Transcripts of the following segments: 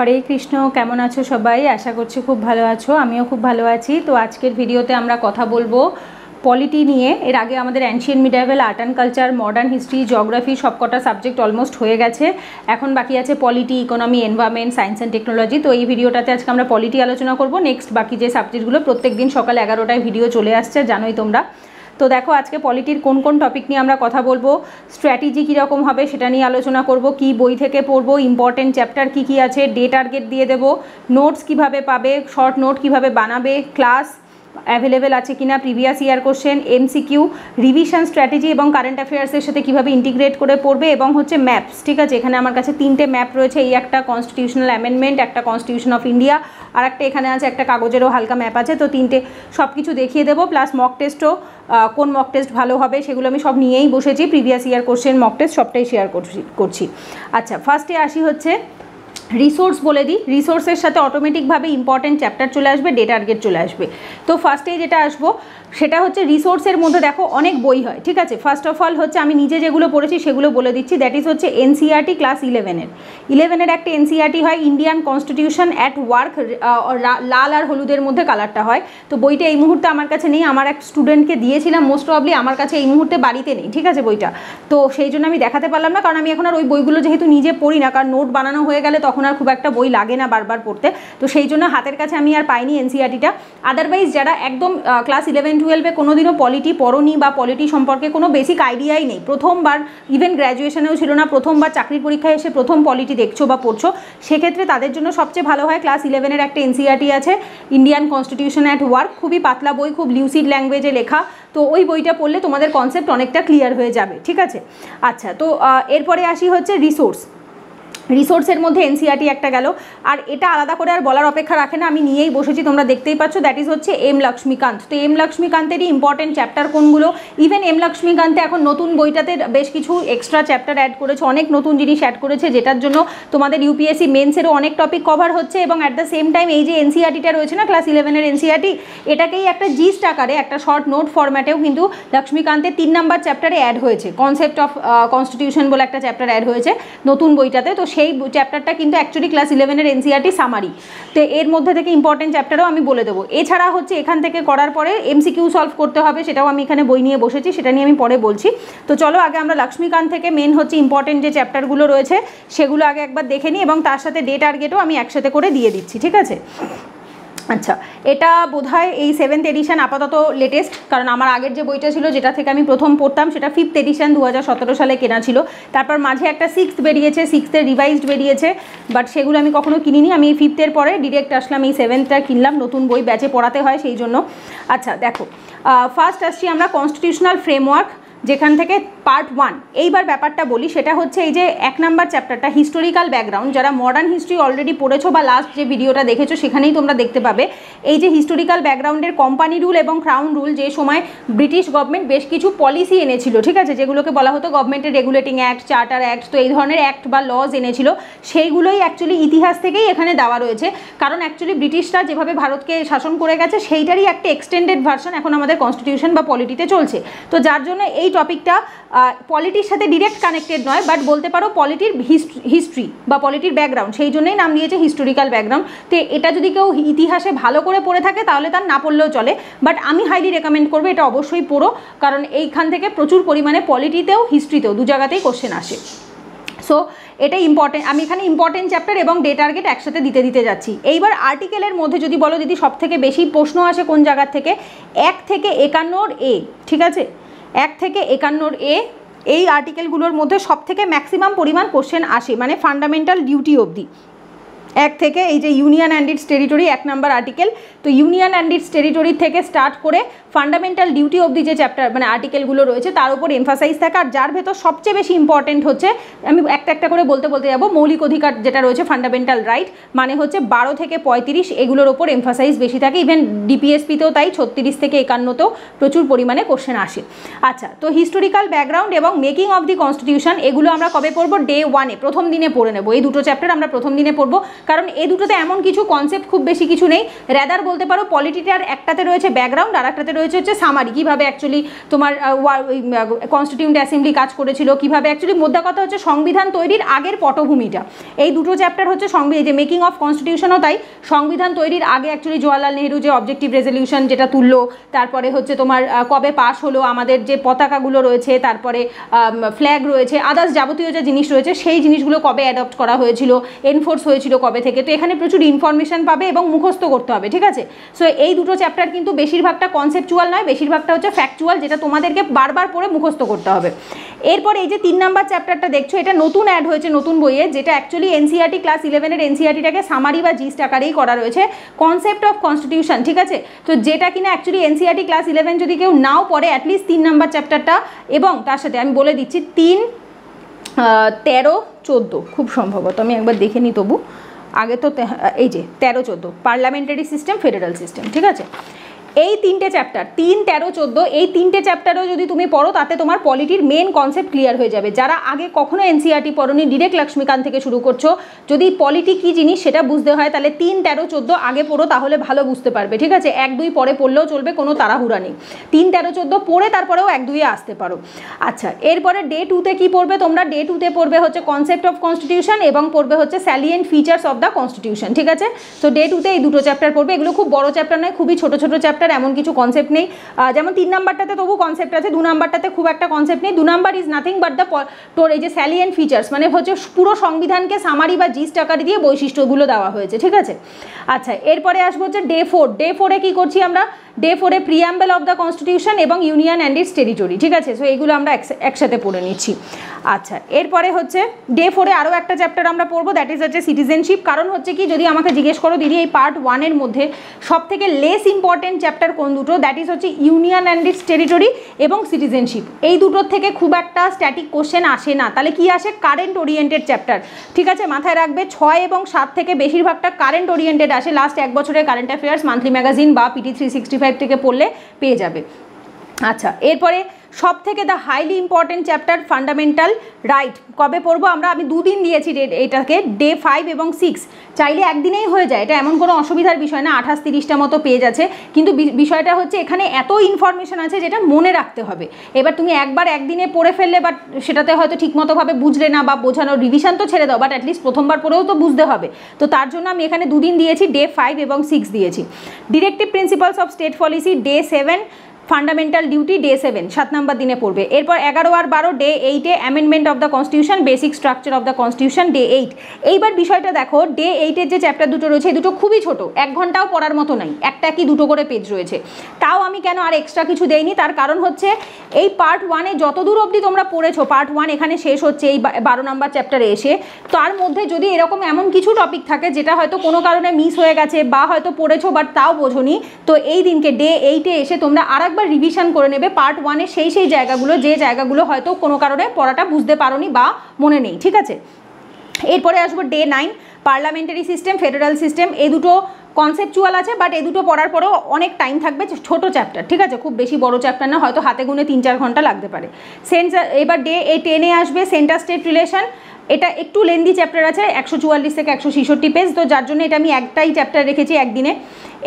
হরে কৃষ্ণ। কেমন আছো সবাই? আশা করছি খুব ভালো আছো, আমিও খুব ভালো আছি। তো আজকের ভিডিওতে আমরা কথা বলবো পলিটি নিয়ে। এর আগে আমাদের ancient medieval, art and culture, modern history, geography সবকটা সাবজেক্ট অলমোস্ট হয়ে গেছে। এখন বাকি আছে polity, economy, environment, science and technology. তো এই ভিডিওটাতে আজকে আমরা পলিটি আলোচনা করব। নেক্সট বাকি যে সাবজেক্টগুলো প্রত্যেক দিন সকাল 11টায় ভিডিও চলে আসছে, জানোই তোমরা। তো দেখো আজকে পলিটির কোন কোন টপিক নিয়ে আমরা কথা বলবো, স্ট্র্যাটেজি কীরকম হবে সেটা নিয়ে আলোচনা করব, কি বই থেকে পড়বো, ইম্পর্টেন্ট চ্যাপ্টার কী কী আছে, ডে টার্গেট দিয়ে দেবো, নোটস কিভাবে পাবে, শর্ট নোট কিভাবে বানাবে, ক্লাস অ্যাভেলেবেল আছে কিনা, previous year question, MCQ, revision strategy এবং কারেন্ট অ্যাফেয়ার্সের সাথে কীভাবে ইন্টিগ্রেট করে পড়বে, এবং হচ্ছে ম্যাপস। ঠিক আছে, এখানে আমার কাছে 3টে ম্যাপ রয়েছে। এই একটা কনস্টিটিউশনাল অ্যামেন্ডমেন্ট, একটা কনস্টিটিউশন অফ ইন্ডিয়া, আর একটা এখানে আছে একটা কাগজেরও হালকা ম্যাপ আছে। তো 3টে সব কিছু দেখিয়ে দেবো, প্লাস মক টেস্টও, কোন মক টেস্ট ভালো হবে সেগুলো আমি সব নিয়েই বসেছি। Previous year question, mock test সবটাই শেয়ার করছি। আচ্ছা, ফার্স্টে আসি হচ্ছে রিসোর্স বলে দিই। রিসোর্সের সাথে অটোমেটিকভাবে ইম্পর্টেন্ট চ্যাপ্টার চলে আসবে, ডে টার্গেট চলে আসবে। তো ফার্স্টেই যেটা আসবো সেটা হচ্ছে রিসোর্সের মধ্যে দেখো অনেক বই হয়। ঠিক আছে, ফার্স্ট অফ অল হচ্ছে আমি নিজে যেগুলো পড়েছি সেগুলো বলে দিচ্ছি। দ্যাট ইজ হচ্ছে এনসিইআরটি ক্লাস 11-এর একটা এনসিইআরটি হয়, ইন্ডিয়ান কনস্টিটিউশন অ্যাট ওয়ার্ক, লাল আর হলুদের মধ্যে কালারটা হয়। তো বইটা এই মুহূর্তে আমার কাছে নেই, আমার এক স্টুডেন্টকে দিয়েছিলাম, মোস্ট প্রবলি আমার কাছে এই মুহূর্তে বাড়িতে নেই। ঠিক আছে, বইটা তো সেই জন্য আমি দেখাতে পারলাম না, কারণ আমি এখন আর ওই বইগুলো যেহেতু নিজে পড়ি না, কারণ নোট বানানো হয়ে গেলে তখন আর খুব একটা বই লাগে না বারবার পড়তে। তো সেই জন্য হাতের কাছে আমি আর পাইনি এনসিইআরটিটা। আদারওয়াইজ যারা একদম ক্লাস 11-12-এ কোনোদিনও পলিটি পড়োনি বা পলিটি সম্পর্কে কোনো বেসিক আইডিয়াই নেই, প্রথমবার ইভেন গ্র্যাজুয়েশনেও ছিল না, প্রথমবার চাকরির পরীক্ষায় এসে প্রথম পলিটি দেখছো বা পড়ছো, সেক্ষেত্রে তাদের জন্য সবচেয়ে ভালো হয় ক্লাস 11-এর একটা এনসিইআরটি আছে, ইন্ডিয়ান কনস্টিটিউশন অ্যাট ওয়ার্ক। খুবই পাতলা বই, খুব লিউসিড ল্যাঙ্গুয়েজে লেখা। তো ওই বইটা পড়লে তোমাদের কনসেপ্ট অনেকটা ক্লিয়ার হয়ে যাবে। ঠিক আছে, আচ্ছা, তো এরপরে আসি হচ্ছে রিসোর্সের মধ্যে এনসিইআরটি একটা গেল, আর এটা আলাদা করে আর বলার অপেক্ষা রাখে না, আমি নিয়েই বসেছি, তোমরা দেখতেই পাচ্ছ। দ্যাট ইজ হচ্ছে এম লক্ষ্মীকান্ত। তো এম লক্ষ্মীকান্তেরই ইম্পর্টেন্ট চ্যাপ্টার কোনগুলো, ইভেন এম লক্ষ্মীকান্তে এখন নতুন বইটাতে বেশ কিছু এক্সট্রা চ্যাপ্টার অ্যাড করেছে, অনেক নতুন জিনিস অ্যাড করেছে, যেটার জন্য তোমাদের ইউপিএসসি মেন্সেরও অনেক টপিক কভার হচ্ছে। এবং অ্যাট দ্য সেম টাইম এই যে এনসিইআরটিটা রয়েছে না, ক্লাস 11-এর এনসিইআরটি, এটাকেই একটা জিস্ট আকারে একটা শর্ট নোট ফরম্যাটেও কিন্তু লক্ষ্মীকান্তের 3 নম্বর চ্যাপ্টারে অ্যাড হয়েছে। কনসেপ্ট অফ কনস্টিটিউশন বলে একটা চ্যাপ্টার অ্যাড হয়েছে নতুন বইটাতে। তো সেই চ্যাপ্টারটা কিন্তু অ্যাকচুয়ালি ক্লাস 11-এর এনসিইআরটি সামারি। তো এর মধ্যে থেকে ইম্পর্টেন্ট চ্যাপ্টারও আমি বলে দেবো। এছাড়া হচ্ছে এখান থেকে করার পরে এমসিকিউ সলভ করতে হবে, সেটাও আমি এখানে বই নিয়ে বসেছি, সেটা নিয়ে আমি পরে বলছি। তো চলো আগে আমরা লক্ষ্মীকান্ত থেকে মেন হচ্ছে ইম্পর্টেন্ট যে চ্যাপ্টারগুলো রয়েছে সেগুলো আগে একবার দেখে নিই, এবং তার সাথে ডে টার্গেটও আমি একসাথে করে দিয়ে দিচ্ছি। ঠিক আছে, আচ্ছা, এটা বোধহয় এই 7th এডিশন আপাতত লেটেস্ট, কারণ আমার আগের যে বইটা ছিল যেটা থেকে আমি প্রথম পড়তাম সেটা 5th এডিশন 2017 সালে কেনা ছিল। তারপর মাঝে একটা 6th বেরিয়েছে, 6th-এর রিভাইজড বেরিয়েছে, বাট সেগুলো আমি কখনো কিনিনি। আমি 5th-এর পরে ডিরেক্ট আসলাম, এই 7th-টা কিনলাম, নতুন বই ব্যাচে পড়াতে হয় সেই জন্য। আচ্ছা দেখো, ফার্স্ট আসছি আমরা কনস্টিটিউশনাল ফ্রেমওয়ার্ক, যেখান থেকে পার্ট 1। এইবার ব্যাপারটা বলি, সেটা হচ্ছে এই যে 1 নম্বর চ্যাপ্টারটা হিস্টোরিক্যাল ব্যাকগ্রাউন্ড। যারা মডার্ন হিস্ট্রি অলরেডি পড়েছো বা লাস্ট যে ভিডিওটা দেখেছো সেখানেই তোমরা দেখতে পাবে এই যে হিস্টোরিক্যাল ব্যাকগ্রাউন্ডের কোম্পানি রুল এবং ক্রাউন রুল, যে সময় ব্রিটিশ গভর্নমেন্ট বেশ কিছু পলিসি এনেছিল। ঠিক আছে, যেগুলোকে বলা হতো গভর্নমেন্টের রেগুলেটিং অ্যাক্ট, চার্টার অ্যাক্ট। তো এই ধরনের অ্যাক্ট বা লজ এনেছিল, সেইগুলোই অ্যাকচুয়ালি ইতিহাস থেকেই এখানে দেওয়া রয়েছে, কারণ অ্যাকচুয়ালি ব্রিটিশরা যেভাবে ভারতকে শাসন করে গেছে সেইটারই একটা এক্সটেন্ডেড ভার্সন এখন আমাদের কনস্টিটিউশন বা পলিটিতে চলছে। তো যার জন্য এই টপিকটা পলিটির সাথে ডিরেক্ট কানেক্টেড নয়, বাট বলতে পারো পলিটির হিস্ট্রি বা পলিটির ব্যাকগ্রাউন্ড, সেই জন্যই নাম দিয়েছে হিস্টোরিক্যাল ব্যাকগ্রাউন্ড। তো এটা যদি কেউ ইতিহাসে ভালো করে পড়ে থাকে তাহলে তার না পড়লেও চলে, বাট আমি হাইলি রেকমেন্ড করবো এটা অবশ্যই পড়ো, কারণ এইখান থেকে প্রচুর পরিমাণে পলিটিতেও হিস্ট্রিতেও দু জায়গাতেই কোশ্চেন আসে। সো এটা ইম্পর্টেন্ট, আমি এখানে ইম্পর্টেন্ট চ্যাপ্টার এবং ডে টার্গেট একসাথে দিতে যাচ্ছি। এইবার আর্টিকেলের মধ্যে যদি বলো দিদি সব থেকে বেশি প্রশ্ন আসে কোন জায়গার থেকে, 1 থেকে 51A। ঠিক আছে, 1 থেকে 51A এই আর্টিকেলগুলোর মধ্যে সব থেকে ম্যাক্সিমাম পরিমাণ কোশ্চেন আসে, মানে ফান্ডামেন্টাল ডিউটি অবধি। 1 থেকে এই যে union and its territory 1 number article. তো ইউনিয়ন অ্যান্ড ইটস টেরিটরি থেকে স্টার্ট করে ফান্ডামেন্টাল ডিউটি অবধি যে চ্যাপ্টার মানে আর্টিকেলগুলো রয়েছে তার উপর এমফাসাইজ থাকে। আর যার ভেতর সবচেয়ে বেশি ইম্পর্টেন্ট হচ্ছে, আমি একটা একটা করে বলতে যাবো, মৌলিক অধিকার যেটা রয়েছে ফান্ডামেন্টাল রাইট, মানে হচ্ছে 12 থেকে 35 এগুলোর ওপর এমফাসাইজ বেশি থাকে। ইভেন ডিপিএসপিতেও তাই, 36 থেকে 51তেও প্রচুর পরিমাণে কোশ্চেন আসে। আচ্ছা, তো হিস্টোরিক্যাল ব্যাকগ্রাউন্ড এবং মেকিং অফ দি কনস্টিটিউশন এগুলো আমরা কবে পড়বো, ডে 1-এ প্রথম দিনে পড়ে নেবো। এই দুটো চ্যাপ্টার আমরা প্রথম দিনে পড়বো, কারণ এই দুটোতে এমন কিছু কনসেপ্ট খুব বেশি কিছু নেই, রেদার বলতে পারো পলিটিটার একটাতে রয়েছে ব্যাকগ্রাউন্ড আর একটাতে রয়েছে হচ্ছে সামারি, কীভাবে অ্যাকচুয়ালি তোমার কনস্টিটিউয়েন্ট অ্যাসেম্বলি কাজ করেছিল, কীভাবে অ্যাকচুয়ালি মোদ্দা কথা হচ্ছে সংবিধান তৈরির আগের পটভূমিটা। এই দুটো চ্যাপ্টার হচ্ছে যে মেকিং অফ কনস্টিটিউশনও তাই, সংবিধান তৈরির আগে অ্যাকচুয়ালি জওয়াহরলাল নেহরু যে অবজেক্টিভ রেজলিউশন যেটা তুললো, তারপরে হচ্ছে তোমার কবে পাস হলো, আমাদের যে পতাকাগুলো রয়েছে, তারপরে ফ্ল্যাগ রয়েছে, আদার্স যাবতীয় যে জিনিস রয়েছে সেই জিনিসগুলো কবে অ্যাডপ্ট করা হয়েছিল, এনফোর্স হয়েছিল কবে থেকে। তো এখানে প্রচুর ইনফরমেশন পাবে এবং মুখস্থ করতে হবে, ঠিক আছে। সো এই দুটো চ্যাপ্টার কিন্তু বেশিরভাগটা কনসেপচুয়াল নয়, বেশিরভাগটা হচ্ছে ফ্যাকচুয়াল, যেটা তোমাদেরকে বারবার পড়ে মুখস্থ করতে হবে। এরপর এই যে 3 নাম্বার চ্যাপ্টারটা দেখছো, এটা নতুন অ্যাড হয়েছে নতুন বইয়ে, যেটা অ্যাকচুয়ালি এনসিইআরটি ক্লাস 11-এর এনসিইআরটিটাকে সামারি বা জিস্ট আকারেই করা রয়েছে, কনসেপ্ট অফ কনস্টিটিউশন, ঠিক আছে। তো যেটা কিনা অ্যাকচুয়ালি এনসিইআরটি ক্লাস 11 যদি কেউ নাও পড়ে, অ্যাটলিস্ট 3 নাম্বার চ্যাপ্টারটা, এবং তার সাথে আমি বলে দিচ্ছি 3, 13, 14 খুব সম্ভবত, আমি একবার দেখে নিই তবু, আগে তো এই যে 13, 14 পার্লামেন্টারি সিস্টেম, ফেডারেল সিস্টেম, ঠিক আছে। এই 3টে চ্যাপ্টার 3, 13, 14 এই 3টে চ্যাপ্টারও যদি তুমি পড়ো, তাতে তোমার পলিটির মেন কনসেপ্ট ক্লিয়ার হয়ে যাবে। যারা আগে কখনো এনসিইআরটি পড়োনি, ডিরেক্ট লক্ষ্মীকান্ত থেকে শুরু করছো, যদি পলিটি কী জিনিস সেটা বুঝতে হয়, তাহলে 3, 13, 14 আগে পড়ো, তাহলে ভালো বুঝতে পারবে, ঠিক আছে। 1, 2 পরে পড়লেও চলবে, কোনো তাড়াহুড়া নেই। 3, 13, 14 পড়ে তারপরেও 1, 2-এ আসতে পারো। আচ্ছা, এরপরে ডে 2-তে কী পড়বে তোমরা? ডে 2-তে পড়বে হচ্ছে কনসেপ্ট অফ কনস্টিটিউশন এবং পড়বে হচ্ছে salient features of the constitution, ঠিক আছে। তো ডে 2-তে এই দুটো চ্যাপ্টার পড়বে। এগুলো খুব বড় চ্যাপ্টার নয়, খুবই ছোটো ছোটো চ্যাপ্টার, এমন কিছু কনসেপ্ট নেই। যেমন 3 নাম্বারটাতে তবু কনসেপ্ট আছে, 2 নাম্বারটাতে খুব একটা কনসেপ্ট নেই। 2 number is nothing but the তোর এই যে স্যালিয়েন্ট ফিচার্স, মানে হচ্ছে পুরো সংবিধানকে সামারি বা জিস্ট আকারে দিয়ে বৈশিষ্ট্যগুলো দেওয়া হয়েছে, ঠিক আছে। আচ্ছা, এরপরে আসবো হচ্ছে ডে 4। ডে 4-এ কী করছি আমরা? ডে 4-এ প্রিয়াম্বল অফ দ্য কনস্টিটিউশন এবং ইউনিয়ন অ্যান্ড ইটস টেরিটরি, ঠিক আছে। সো এইগুলো আমরা একসাথে পড়ে নিচ্ছি। আচ্ছা, এরপরে হচ্ছে ডে 4-এ আরও একটা চ্যাপ্টার আমরা পড়বো, দ্যাট ইজ হচ্ছে সিটিজেনশিপ। কারণ হচ্ছে কি, যদি আমাকে জিজ্ঞেস করো দিদি এই পার্ট 1-এর মধ্যে সব থেকে লেস ইম্পর্টেন্ট চ্যাপ্টার কোন দুটো, দ্যাট ইজ হচ্ছে ইউনিয়ন অ্যান্ড ইটস টেরিটরি এবং সিটিজেনশিপ। এই দুটোর থেকে খুব একটা স্ট্যাটিক কোশ্চেন আসে না, তাহলে কি আসে? কারেন্ট ওরিয়েন্টেড চ্যাপ্টার, ঠিক আছে। মাথায় রাখবে 6 এবং 7 থেকে বেশিরভাগটা কারেন্ট ওরিয়েন্টেড আসে। লাস্ট 1 বছরের কারেন্ট অ্যাফেয়ার্স মান্থলি ম্যাগাজিন বা পিটি 365 থেকে পড়লে পেয়ে যাবে। আচ্ছা, এরপরে সব থেকে the highly important chapter fundamental right, কবে পড়বো আমরা? আমি 2 দিন দিয়েছি এটাকে, ডে 5 এবং 6। চাইলে একদিনেই হয়ে যায়, এটা এমন কোনো অসুবিধার বিষয় না। 28-30টা মতো পেজ আছে, কিন্তু বিষয়টা হচ্ছে এখানে এত ইনফরমেশন আছে যেটা মনে রাখতে হবে। এবার তুমি একবার একদিনে পড়ে ফেললে, বাট সেটাতে হয়তো ঠিকমতোভাবে বুঝলে না, বা বোঝানোর রিভিশন তো ছেড়ে দাও, বাট অ্যাটলিস্ট প্রথমবার পড়েও তো বুঝতে হবে। তো তার জন্য আমি এখানে 2 দিন দিয়েছি, ডে 5 এবং 6 দিয়েছি। Directive principles of state policy day 7, fundamental duty day 7 7 number দিনে পড়বে। এরপর 11 আর 12 ডে 8-এ amendment of the constitution, basic structure of the constitution day 8। এইবার বিষয়টা দেখো, ডে 8-এর যে চ্যাপ্টার দুটো রয়েছে, এই দুটো খুবই ছোট, 1 ঘন্টাও পড়ার মতো নাই, একটা কি দুটো করে পেজ রয়েছে। তাও আমি কেন আর এক্সট্রা কিছু দেইনি, তার কারণ হচ্ছে এই পার্ট 1-এ যতদূর অবধি তোমরা পড়েছো, পার্ট 1 এখানে শেষ হচ্ছে এই 12 নম্বর চ্যাপ্টারে এসে। তার মধ্যে যদি এরকম এমন কিছু টপিক থাকে যেটা হয়তো কোনো কারণে মিস হয়ে গেছে, বা হয়তো পড়েছো বাট তাও বোঝোনি, তো এই দিনকে ডে 8-এ এসে তোমরা আরেকবার রিভিশন করে নেবে পার্ট 1-এর সেই জায়গাগুলো, যে জায়গাগুলো হয়তো কোনো কারণে পড়াটা বুঝতে পারোনি বা মনে নেই, ঠিক আছে। এরপরে আসবো day 9, parliamentary system, federal system. এই দুটো কনসেপচুয়াল আছে, বাট এই দুটো পড়ার পরেও অনেক টাইম থাকবে, ছোট চ্যাপ্টার, ঠিক আছে, খুব বেশি বড় চ্যাপ্টার না, হয়তো হাতে গুনে 3-4 ঘন্টা লাগতে পারে। এবার ডে 10-এ আসবে সেন্টার স্টেট রিলেশন। এটা একটু লেন্দি চ্যাপ্টার আছে, 144 থেকে 166 পেজ, তো যার জন্য এটা আমি একটাই চ্যাপ্টার রেখেছি একদিনে।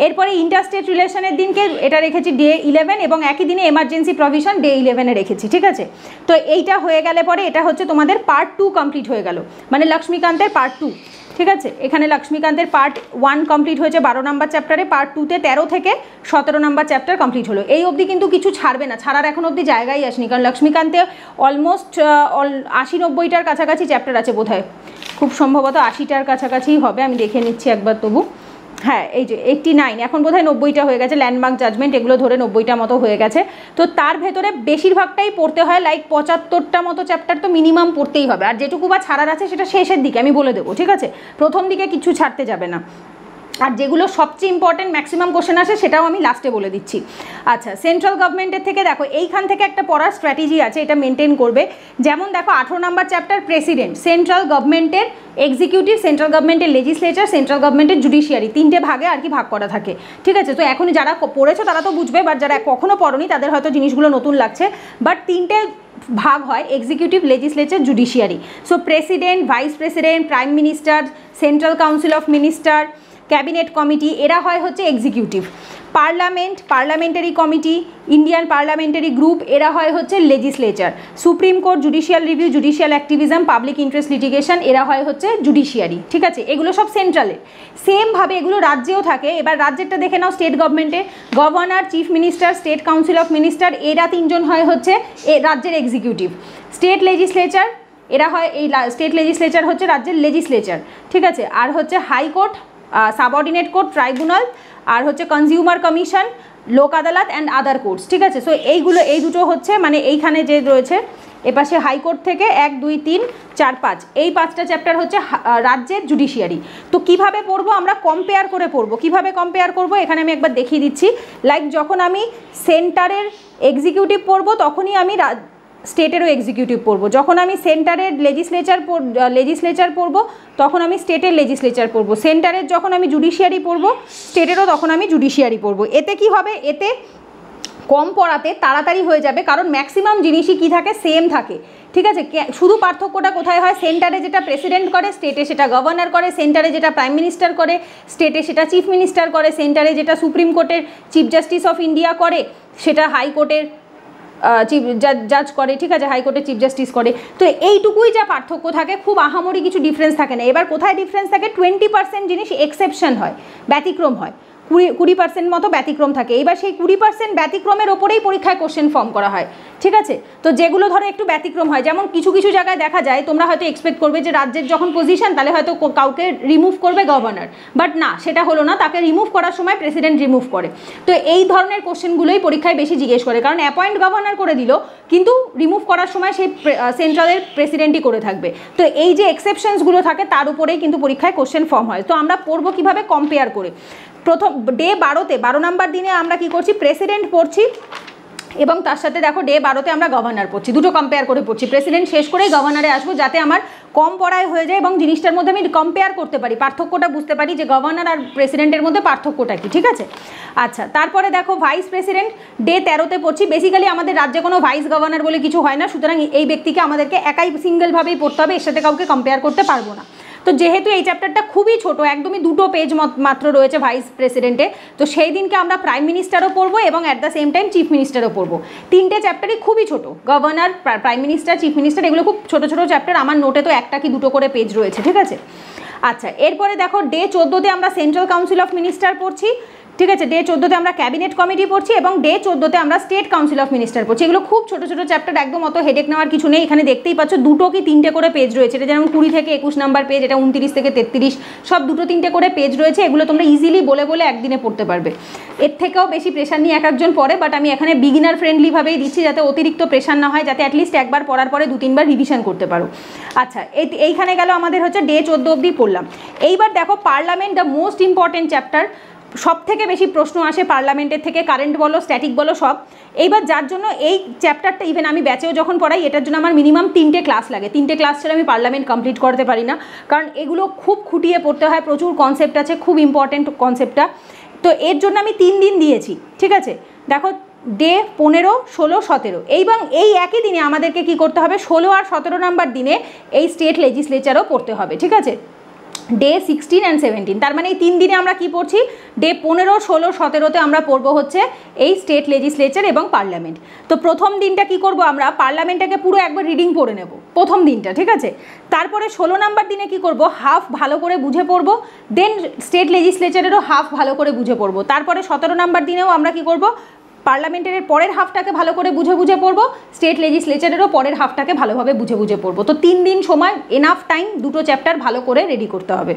এরপরে ইন্টারস্টেট রিলেশনের দিনকে এটা রেখেছি ডে 11, এবং একই দিনে এমার্জেন্সি প্রভিশন ডে 11-এ রেখেছি, ঠিক আছে। তো এইটা হয়ে গেলে পরে এটা হচ্ছে তোমাদের পার্ট 2 কমপ্লিট হয়ে গেল, মানে লক্ষ্মীকান্তের পার্ট 2, ঠিক আছে। এখানে লক্ষ্মীকান্তের পার্ট 1 কমপ্লিট হয়েছে 12 নম্বর চ্যাপ্টারে, পার্ট 2-তে 13 থেকে 17 নম্বর চ্যাপ্টার কমপ্লিট হলো। এই অবধি কিন্তু কিছু ছাড়বে না, ছাড়ার এখন অবধি জায়গায় আসেনি, কারণ লক্ষ্মীকান্তে অলমোস্ট 80-90টার কাছাকাছি চ্যাপ্টার আছে বোধহয়, খুব সম্ভবত 80টার কাছাকাছি হবে, আমি দেখে নিচ্ছি একবার তবু। হ্যাঁ, এই যে 89, এখন বোধহয় 90টা হয়ে গেছে, ল্যান্ডমার্ক জাজমেন্ট এগুলো ধরে 90টা মতো হয়ে গেছে। তো তার ভেতরে বেশিরভাগটাই পড়তে হয়, লাইক 75টা মতো চ্যাপ্টার তো মিনিমাম পড়তেই হবে, আর যেটুকু বা ছাড়ার আছে সেটা শেষের দিকে আমি বলে দেবো, ঠিক আছে, প্রথম দিকে কিছু ছাড়তে যাবে না। আর যেগুলো সবচেয়ে ইম্পর্টেন্ট ম্যাক্সিমাম কোশ্চেন আসে সেটাও আমি লাস্টে বলে দিচ্ছি। আচ্ছা, সেন্ট্রাল গভর্নমেন্টের থেকে দেখো এইখান থেকে একটা পড়ার স্ট্র্যাটেজি আছে, এটা মেনটেন করবে। যেমন দেখো 18 নম্বর চ্যাপ্টার প্রেসিডেন্ট, সেন্ট্রাল গভর্নমেন্টের এক্সিকিউটিভ, সেন্ট্রাল গভর্নমেন্টের লেজিসলেচার, সেন্ট্রাল গভর্নমেন্টের জুডিশিয়ারি, 3টে ভাগে আর কি ভাগ করা থাকে, ঠিক আছে। তো এখন যারা পড়েছো তারা তো বুঝবে, বাট যারা কখনো পড়োনি তাদের হয়তো জিনিসগুলো নতুন লাগছে। বাট 3টে ভাগ হয়, executive, legislature, judiciary. So president, vice president, prime minister, central council of minister, cabinet committee, এরা হয় হচ্ছে executive. Parliament, parliamentary committee, Indian parliamentary group, এরা হয় হচ্ছে legislature. Supreme court, judicial review, judicial activism, public interest litigation, এরা হয় হচ্ছে judiciary, ঠিক আছে। এগুলো সব সেন্ট্রালের। সেমভাবে এগুলো রাজ্যেও থাকে। এবার রাজ্যেরটা দেখে নাও, স্টেট গভর্নমেন্টে governor, chief minister, state council of minister, এরা 3জন হয় হচ্ছে রাজ্যের এক্সিকিউটিভ। স্টেট লেজিসলেচার, এরা হয়, এই স্টেট লেজিসলেচার হচ্ছে রাজ্যের লেজিসলেচার, ঠিক আছে। আর হচ্ছে হাইকোর্ট, সাবঅর্ডিনেট কোর্ট, ট্রাইব্যুনাল, আর হচ্ছে কনজিউমার কমিশন, লোক আদালত অ্যান্ড আদার কোর্টস, ঠিক আছে। সো এইগুলো, এই দুটো হচ্ছে মানে এইখানে যে রয়েছে এপাশে হাইকোর্ট থেকে 1, 2, 3, 4, 5, এই 5টা চ্যাপ্টার হচ্ছে রাজ্যের জুডিশিয়ারি। তো কিভাবে পড়বো আমরা, কম্পেয়ার করে পড়বো। কিভাবে কম্পেয়ার করবো এখানে আমি একবার দেখিয়ে দিচ্ছি। লাইক যখন আমি সেন্টারের এক্সিকিউটিভ পড়বো তখনই আমি স্টেটেরও এক্সিকিউটিভ পড়বো। যখন আমি সেন্টারের লেজিসলেচার পড়বো তখন আমি স্টেটের লেজিসলেচার পড়বো। সেন্টারের যখন আমি জুডিশিয়ারি পড়বো স্টেটেরও তখন আমি জুডিশিয়ারি পড়বো। এতে কি হবে, এতে কম পড়াতে তাড়াতাড়ি হয়ে যাবে, কারণ ম্যাক্সিমাম জিনিসই কি থাকে, সেম থাকে, ঠিক আছে। শুধু পার্থক্যটা কোথায় হয়, সেন্টারে যেটা প্রেসিডেন্ট করে স্টেটে সেটা গভর্নর করে, সেন্টারে যেটা প্রাইম মিনিস্টার করে স্টেটে সেটা চিফ মিনিস্টার করে, সেন্টারে যেটা সুপ্রিম কোর্টের চিফ জাস্টিস অফ ইন্ডিয়া করে সেটা হাইকোর্টের চিফ জাজ করে, ঠিক আছে, হাইকোর্টের চিফ জাস্টিস করে। তো এইটুকুই যা পার্থক্য থাকে, খুব আহামরি কিছু ডিফারেন্স থাকে না। এবার কোথায় ডিফারেন্স থাকে, 20% জিনিস এক্সেপশন হয়, ব্যতিক্রম হয়, 20% মতো ব্যতিক্রম থাকে। এবার সেই 20% ব্যতিক্রমের ওপরেই পরীক্ষায় কোশ্চেন ফর্ম করা হয়, ঠিক আছে। তো যেগুলো ধরো একটু ব্যতিক্রম হয়, যেমন কিছু কিছু জায়গায় দেখা যায়, তোমরা হয়তো এক্সপেক্ট করবে যে রাজ্যের যখন পজিশন তাহলে হয়তো কাউকে রিমুভ করবে গভর্নর, বাট না, সেটা হলো না। তাকে রিমুভ করার সময় প্রেসিডেন্ট রিমুভ করে। তো এই ধরনের কোশ্চেনগুলোই পরীক্ষায় বেশি জিজ্ঞেস করে, কারণ অ্যাপয়েন্ট গভর্নর করে দিল কিন্তু রিমুভ করার সময় সেই সেন্ট্রালের প্রেসিডেন্টই করে থাকবে। তো এই যে এক্সেপশনসগুলো থাকে তার উপরেই কিন্তু পরীক্ষায় কোশ্চেন ফর্ম হয়। তো আমরা পড়বো কীভাবে, কম্পেয়ার করে। প্রথম ডে 12তে, 12 নম্বর দিনে আমরা কি করছি, প্রেসিডেন্ট পড়ছি, এবং তার সাথে দেখো ডে 12তে আমরা গভর্নর পড়ছি। দুটো কম্পেয়ার করে পড়ছি, প্রেসিডেন্ট শেষ করেই গভর্নরে আসবো, যাতে আমার কম পড়ায় হয়ে যায় এবং জিনিসটার মধ্যে আমি কম্পেয়ার করতে পারি, পার্থক্যটা বুঝতে পারি যে গভর্নর আর প্রেসিডেন্টের মধ্যে পার্থক্যটা কি, ঠিক আছে। আচ্ছা, তারপরে দেখো ভাইস প্রেসিডেন্ট ডে 13তে পড়ছি। বেসিক্যালি আমাদের রাজ্যে কোনো ভাইস গভর্নর বলে কিছু হয় না, সুতরাং এই ব্যক্তিকে আমাদেরকে একাই সিঙ্গেলভাবেই পড়তে হবে, এর সাথে কাউকে কম্পেয়ার করতে পারবো না। তো যেহেতু এই চ্যাপ্টারটা খুবই ছোট, একদমই 2 পেজ মাত্র রয়েছে ভাইস প্রেসিডেন্টে, তো সেই দিনকে আমরা প্রাইম মিনিস্টারও পড়বো এবং at the same time chief মিনিস্টারও পড়বো। 3টে চ্যাপ্টারই খুবই ছোট, governor, prime minister, chief minister, এগুলো খুব ছোট ছোট চ্যাপ্টার। আমার নোটে তো 1 কি 2 করে পেজ রয়েছে, ঠিক আছে। আচ্ছা, এরপরে দেখো ডে 14তে আমরা সেন্ট্রাল কাউন্সিল অফ মিনিস্টার পড়ছি, ঠিক আছে। ডে 14তে আমরা ক্যাবিনেট কমিটি পড়ছি এবং ডে 14তে আমরা স্টেট কাউন্সিল অফ মিনিস্টার পড়ছি। এগুলো খুব ছোট ছোট চ্যাপ্টার, একদম অত হেডেক নেওয়ার কিছু নেই। এখানে দেখতেই পাচ্ছ 2 কি 3টে করে পেজ রয়েছে। এটা যেমন 20 থেকে 21 নাম্বার পেজ, এটা 29 থেকে 33, সব 2-3টে করে পেজ রয়েছে। এগুলো তোমরা ইজিলি বলে বলে একদিনে পড়তে পারবে। এর থেকেও বেশি প্রেশার নিয়ে এক একজন পড়ে, বাট আমি এখানে বিগিনার ফ্রেন্ডলিভাবেই দিচ্ছি, যাতে অতিরিক্ত প্রেশার না হয়, যাতে অ্যাটলিস্ট একবার পড়ার পরে 2-3 বার রিভিশন করতে পারো। আচ্ছা, এইখানে গেল আমাদের হচ্ছে ডে 14 অবধি পড়লাম। এইবার দেখো parliament, the most important chapter. সব থেকে বেশি প্রশ্ন আসে পার্লামেন্টের থেকে, কারেন্ট বলো, স্ট্যাটিক বলো, সব। এইবার যার জন্য এই চ্যাপ্টারটা ইভেন আমি ব্যাচেও যখন পড়াই, এটার জন্য আমার মিনিমাম 3টে ক্লাস লাগে। 3টে ক্লাস ছাড়া আমি পার্লামেন্ট কমপ্লিট করতে পারি না, কারণ এগুলো খুব খুঁটিয়ে পড়তে হয়, প্রচুর কনসেপ্ট আছে, খুব ইম্পর্টেন্ট কনসেপ্টটা। তো এর জন্য আমি 3 দিন দিয়েছি, ঠিক আছে। দেখো ডে 15, 16, 17, এবং এই একই দিনে আমাদেরকে কি করতে হবে, 16 আর 17 নাম্বার দিনে এই স্টেট লেজিসলেচারও পড়তে হবে, ঠিক আছে। ডে 16 and 17, তার মানে এই 3 দিনে আমরা কি পড়ছি, ডে 15, 16, 17তে আমরা পড়বো হচ্ছে এই স্টেট লেজিসলেচার এবং পার্লামেন্ট। তো প্রথম দিনটা কি করব, আমরা পার্লামেন্টটাকে পুরো একবার রিডিং পড়ে নেব প্রথম দিনটা, ঠিক আছে। তারপরে 16 নাম্বার দিনে কি করব, হাফ ভালো করে বুঝে পড়বো, দেন স্টেট লেজিসলেচারেরও হাফ ভালো করে বুঝে পড়বো। তারপরে 17 নাম্বার দিনেও আমরা কি করব, পার্লামেন্টের পরের হাফটাকে ভালো করে বুঝে বুঝে পড়বো, স্টেট লেজিসলেচারেরও পরের হাফটাকে ভালোভাবে বুঝে বুঝে পড়বো। তো 3 দিন সময়, এনাফ টাইম, দুটো চ্যাপ্টার ভালো করে রেডি করতে হবে।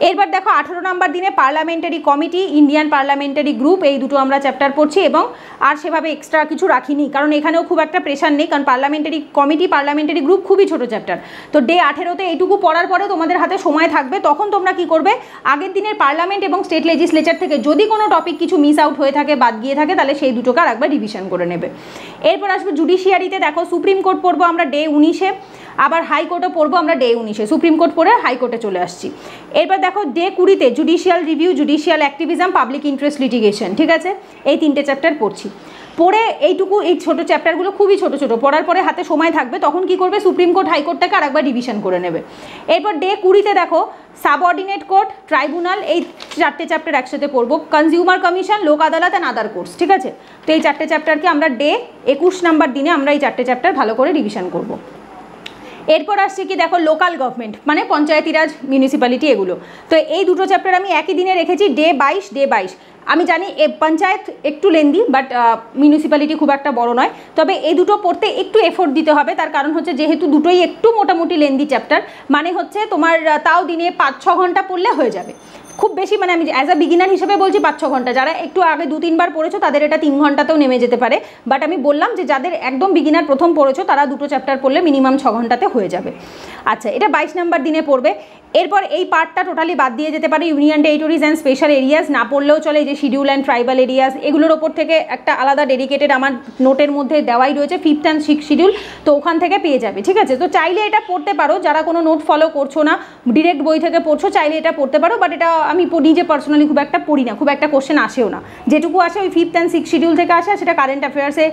এরপর দেখো 18 নম্বর দিনে parliamentary committee, Indian parliamentary group, এই দুটো আমরা চ্যাপ্টার পড়ছি এবং আর সেভাবে এক্সট্রা কিছু রাখিনি, কারণ এখানেও খুব একটা প্রেশার নেই, কারণ পার্লামেন্টারি কমিটি, পার্লামেন্টারি গ্রুপ খুবই ছোটো চ্যাপ্টার। তো ডে 18তে এইটুকু পড়ার পরে তোমাদের হাতে সময় থাকবে, তখন তোমরা কি করবে, আগের দিনের পার্লামেন্ট এবং স্টেট লেজিসলেচার থেকে যদি কোনো টপিক কিছু মিস আউট হয়ে থাকে, বাদ গিয়ে থাকে, তাহলে সেই দুটোকে আর একবার রিভিশন করে নেবে। এরপর আসবে জুডিশিয়ারিতে, দেখো সুপ্রিম কোর্ট পড়বো আমরা ডে 19-এ, আবার হাইকোর্টও পড়বো আমরা ডে 19-এ, সুপ্রিম কোর্ট পড়ে হাইকোর্টে চলে আসছি। এরপর দেখো ডে 20-তে judicial review, judicial activism, public interest litigation, ঠিক আছে, এই 3টে চ্যাপ্টার পড়ছি। পড়ে এইটুকু, এই ছোটো চ্যাপ্টারগুলো খুবই ছোটো ছোটো, পড়ার পরে হাতে সময় থাকবে, তখন কি করবে, সুপ্রিম কোর্ট হাইকোর্টটাকে আর একবার রিভিশন করে নেবে। এরপর ডে 20-তে দেখো সাবঅর্ডিনেট কোর্ট, ট্রাইব্যুনাল, এই 4টে চ্যাপ্টার একসাথে পড়বো, কনজিউমার কমিশন, লোক আদালত অ্যান্ড আদার কোর্টস, ঠিক আছে। তো এই 4টে চ্যাপ্টারকে আমরা ডে 21 নম্বর দিনে আমরা এই 4টে চ্যাপ্টার ভালো করে রিভিশন করব। এরপর আসছে কি দেখো লোকাল গভর্নমেন্ট, মানে পঞ্চায়েতি রাজ, মিউনিসিপ্যালিটি, এগুলো। তো এই দুটো চ্যাপ্টার আমি একই দিনে রেখেছি, ডে 22। আমি জানি পঞ্চায়েত একটু লেন্দি, বাট মিউনিসিপ্যালিটি খুব একটা বড় নয়, তবে এই দুটো পড়তে একটু এফোর্ট দিতে হবে, তার কারণ হচ্ছে যেহেতু দুটোই একটু মোটামুটি লেন্দি চ্যাপ্টার, মানে হচ্ছে তোমার তাও দিনে 5-6 ঘন্টা পড়লে হয়ে যাবে, খুব বেশি, মানে আমি অ্যাজ আ বিগিনার হিসেবে বলছি 5-6 ঘন্টা, যারা একটু আগে 2-3 বার পড়েছো তাদের এটা 3 ঘন্টাতেও নেমে যেতে পারে, বাট আমি বললাম যে যাদের একদম বিগিনার প্রথম পড়েছো তারা দুটো চ্যাপ্টার পড়লে মিনিমাম 6 ঘন্টাতে হয়ে যাবে। আচ্ছা, এটা 22 নম্বর দিনে পড়বে। এরপর এই পার্টটা টোটালি বাদ দিয়ে যেতে পারে, union territories and special areas না পড়লেও চলে, এই যে শিডিউল অ্যান্ড ট্রাইবাল এরিয়াস, এগুলোর ওপর থেকে একটা আলাদা ডেডিকেটেড আমার নোটের মধ্যে দেওয়াই রয়েছে, 5th অ্যান্ড 6th শিডিউল, তো ওখান থেকে পেয়ে যাবে, ঠিক আছে। তো চাইলে এটা পড়তে পারো, যারা কোনো নোট ফলো করছো না, ডিরেক্ট বই থেকে পড়ছো, চাইলে এটা পড়তে পারো, বাট এটা আমি নিজে পার্সোনালি খুব একটা পড়ি না, খুব একটা কোশ্চেন আসেও না, যেটুকু আসে ওই 5th অ্যান্ড 6th শিডিউল থেকে আসে, সেটা কারেন্ট অ্যাফেয়ার্সে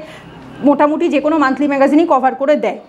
মোটামুটি যে কোনো মান্থলি ম্যাগাজিনই কভার করে দেয়।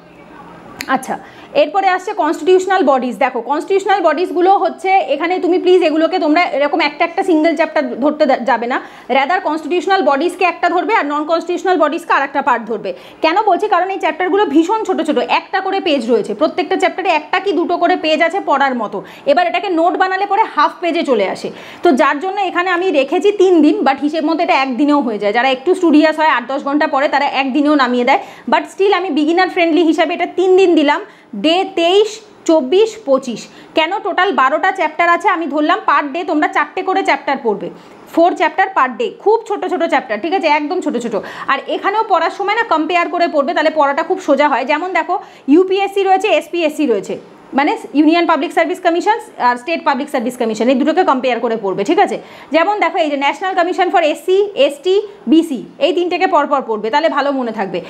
আচ্ছা, এরপরে আসছে কনস্টিটিউশনাল বডিজ। দেখো কনস্টিটিউশনাল বডিজগুলো হচ্ছে, এখানে তুমি প্লিজ এগুলোকে তোমরা এরকম একটা সিঙ্গেল চ্যাপ্টার ধরতে যাবে না, রাদার কনস্টিটিউশনাল বডিজকে একটা ধরবে আর নন কনস্টিটিউশনাল বডিজকে আর একটা পার্ট ধরবে। কেন বলছি, কারণ এই চ্যাপ্টারগুলো ভীষণ ছোট ছোট, একটা করে পেজ রয়েছে, প্রত্যেকটা চ্যাপ্টারে একটা কি দুটো করে পেজ আছে পড়ার মতো, এবার এটাকে নোট বানালে পরে হাফ পেজে চলে আসে, তো যার জন্য এখানে আমি রেখেছি 3 দিন, বাট হিসেব মতো এটা একদিনেও হয়ে যায়, যারা একটু স্টুডিয়াস হয় 8-10 ঘন্টা পরে তারা একদিনেও নামিয়ে দেয়, বাট স্টিল আমি বিগিনার ফ্রেন্ডলি হিসাবে এটা 3 দিন দিলাম, ডে 23, 24, 25। কেন, টোটাল 12টা চ্যাপ্টার আছে, আমি ধরলাম পার ডে তোমরা 4টে করে চ্যাপ্টার পড়বে, 4 চ্যাপ্টার পার ডে, খুব ছোট ছোট চ্যাপ্টার, ঠিক আছে, একদম ছোট ছোট। আর এখানেও পড়ার সময় না কম্পেয়ার করে পড়বে, তাহলে পড়াটা খুব সোজা হয়। যেমন দেখো ইউপিএসসি রয়েছে, এসপিএসসি রয়েছে, মানে ইউনিয়ন পাবলিক সার্ভিস কমিশন আর স্টেট পাবলিক সার্ভিস কমিশন, এই দুটোকে কম্পেয়ার করে পড়বে, ঠিক আছে। যেমন দেখো এই যে national commission for SC, ST, BC, এই 3টেকে পরপর পড়বে, তাহলে ভালো মনে থাকবে।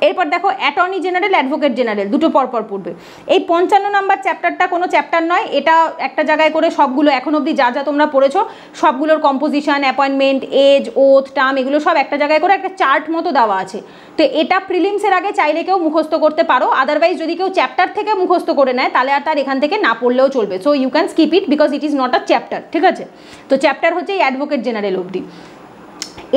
এরপর দেখো অ্যাটর্নি জেনারেল, অ্যাডভোকেট জেনারেল, দুটো পরপর পড়বে। এই 55 নম্বর চ্যাপ্টারটা কোনো চ্যাপ্টার নয়, এটা একটা জায়গায় করে সবগুলো এখন অবধি যা যা তোমরা পড়েছো সবগুলোর composition, appointment, age, oath, term, এগুলো সব একটা জায়গায় করে একটা চার্ট মতো দেওয়া আছে। তো এটা প্রিলিমসের আগে চাইলে কেউ মুখস্থ করতে পারো, আদারওয়াইজ যদি কেউ চ্যাপ্টার থেকে মুখস্থ করে নেয় তাহলে আর তার এখান থেকে না পড়লেও চলবে, so you can skip it because it is not a chapter, ঠিক আছে। তো চ্যাপ্টার হচ্ছে এই অ্যাডভোকেট জেনারেল অবধি।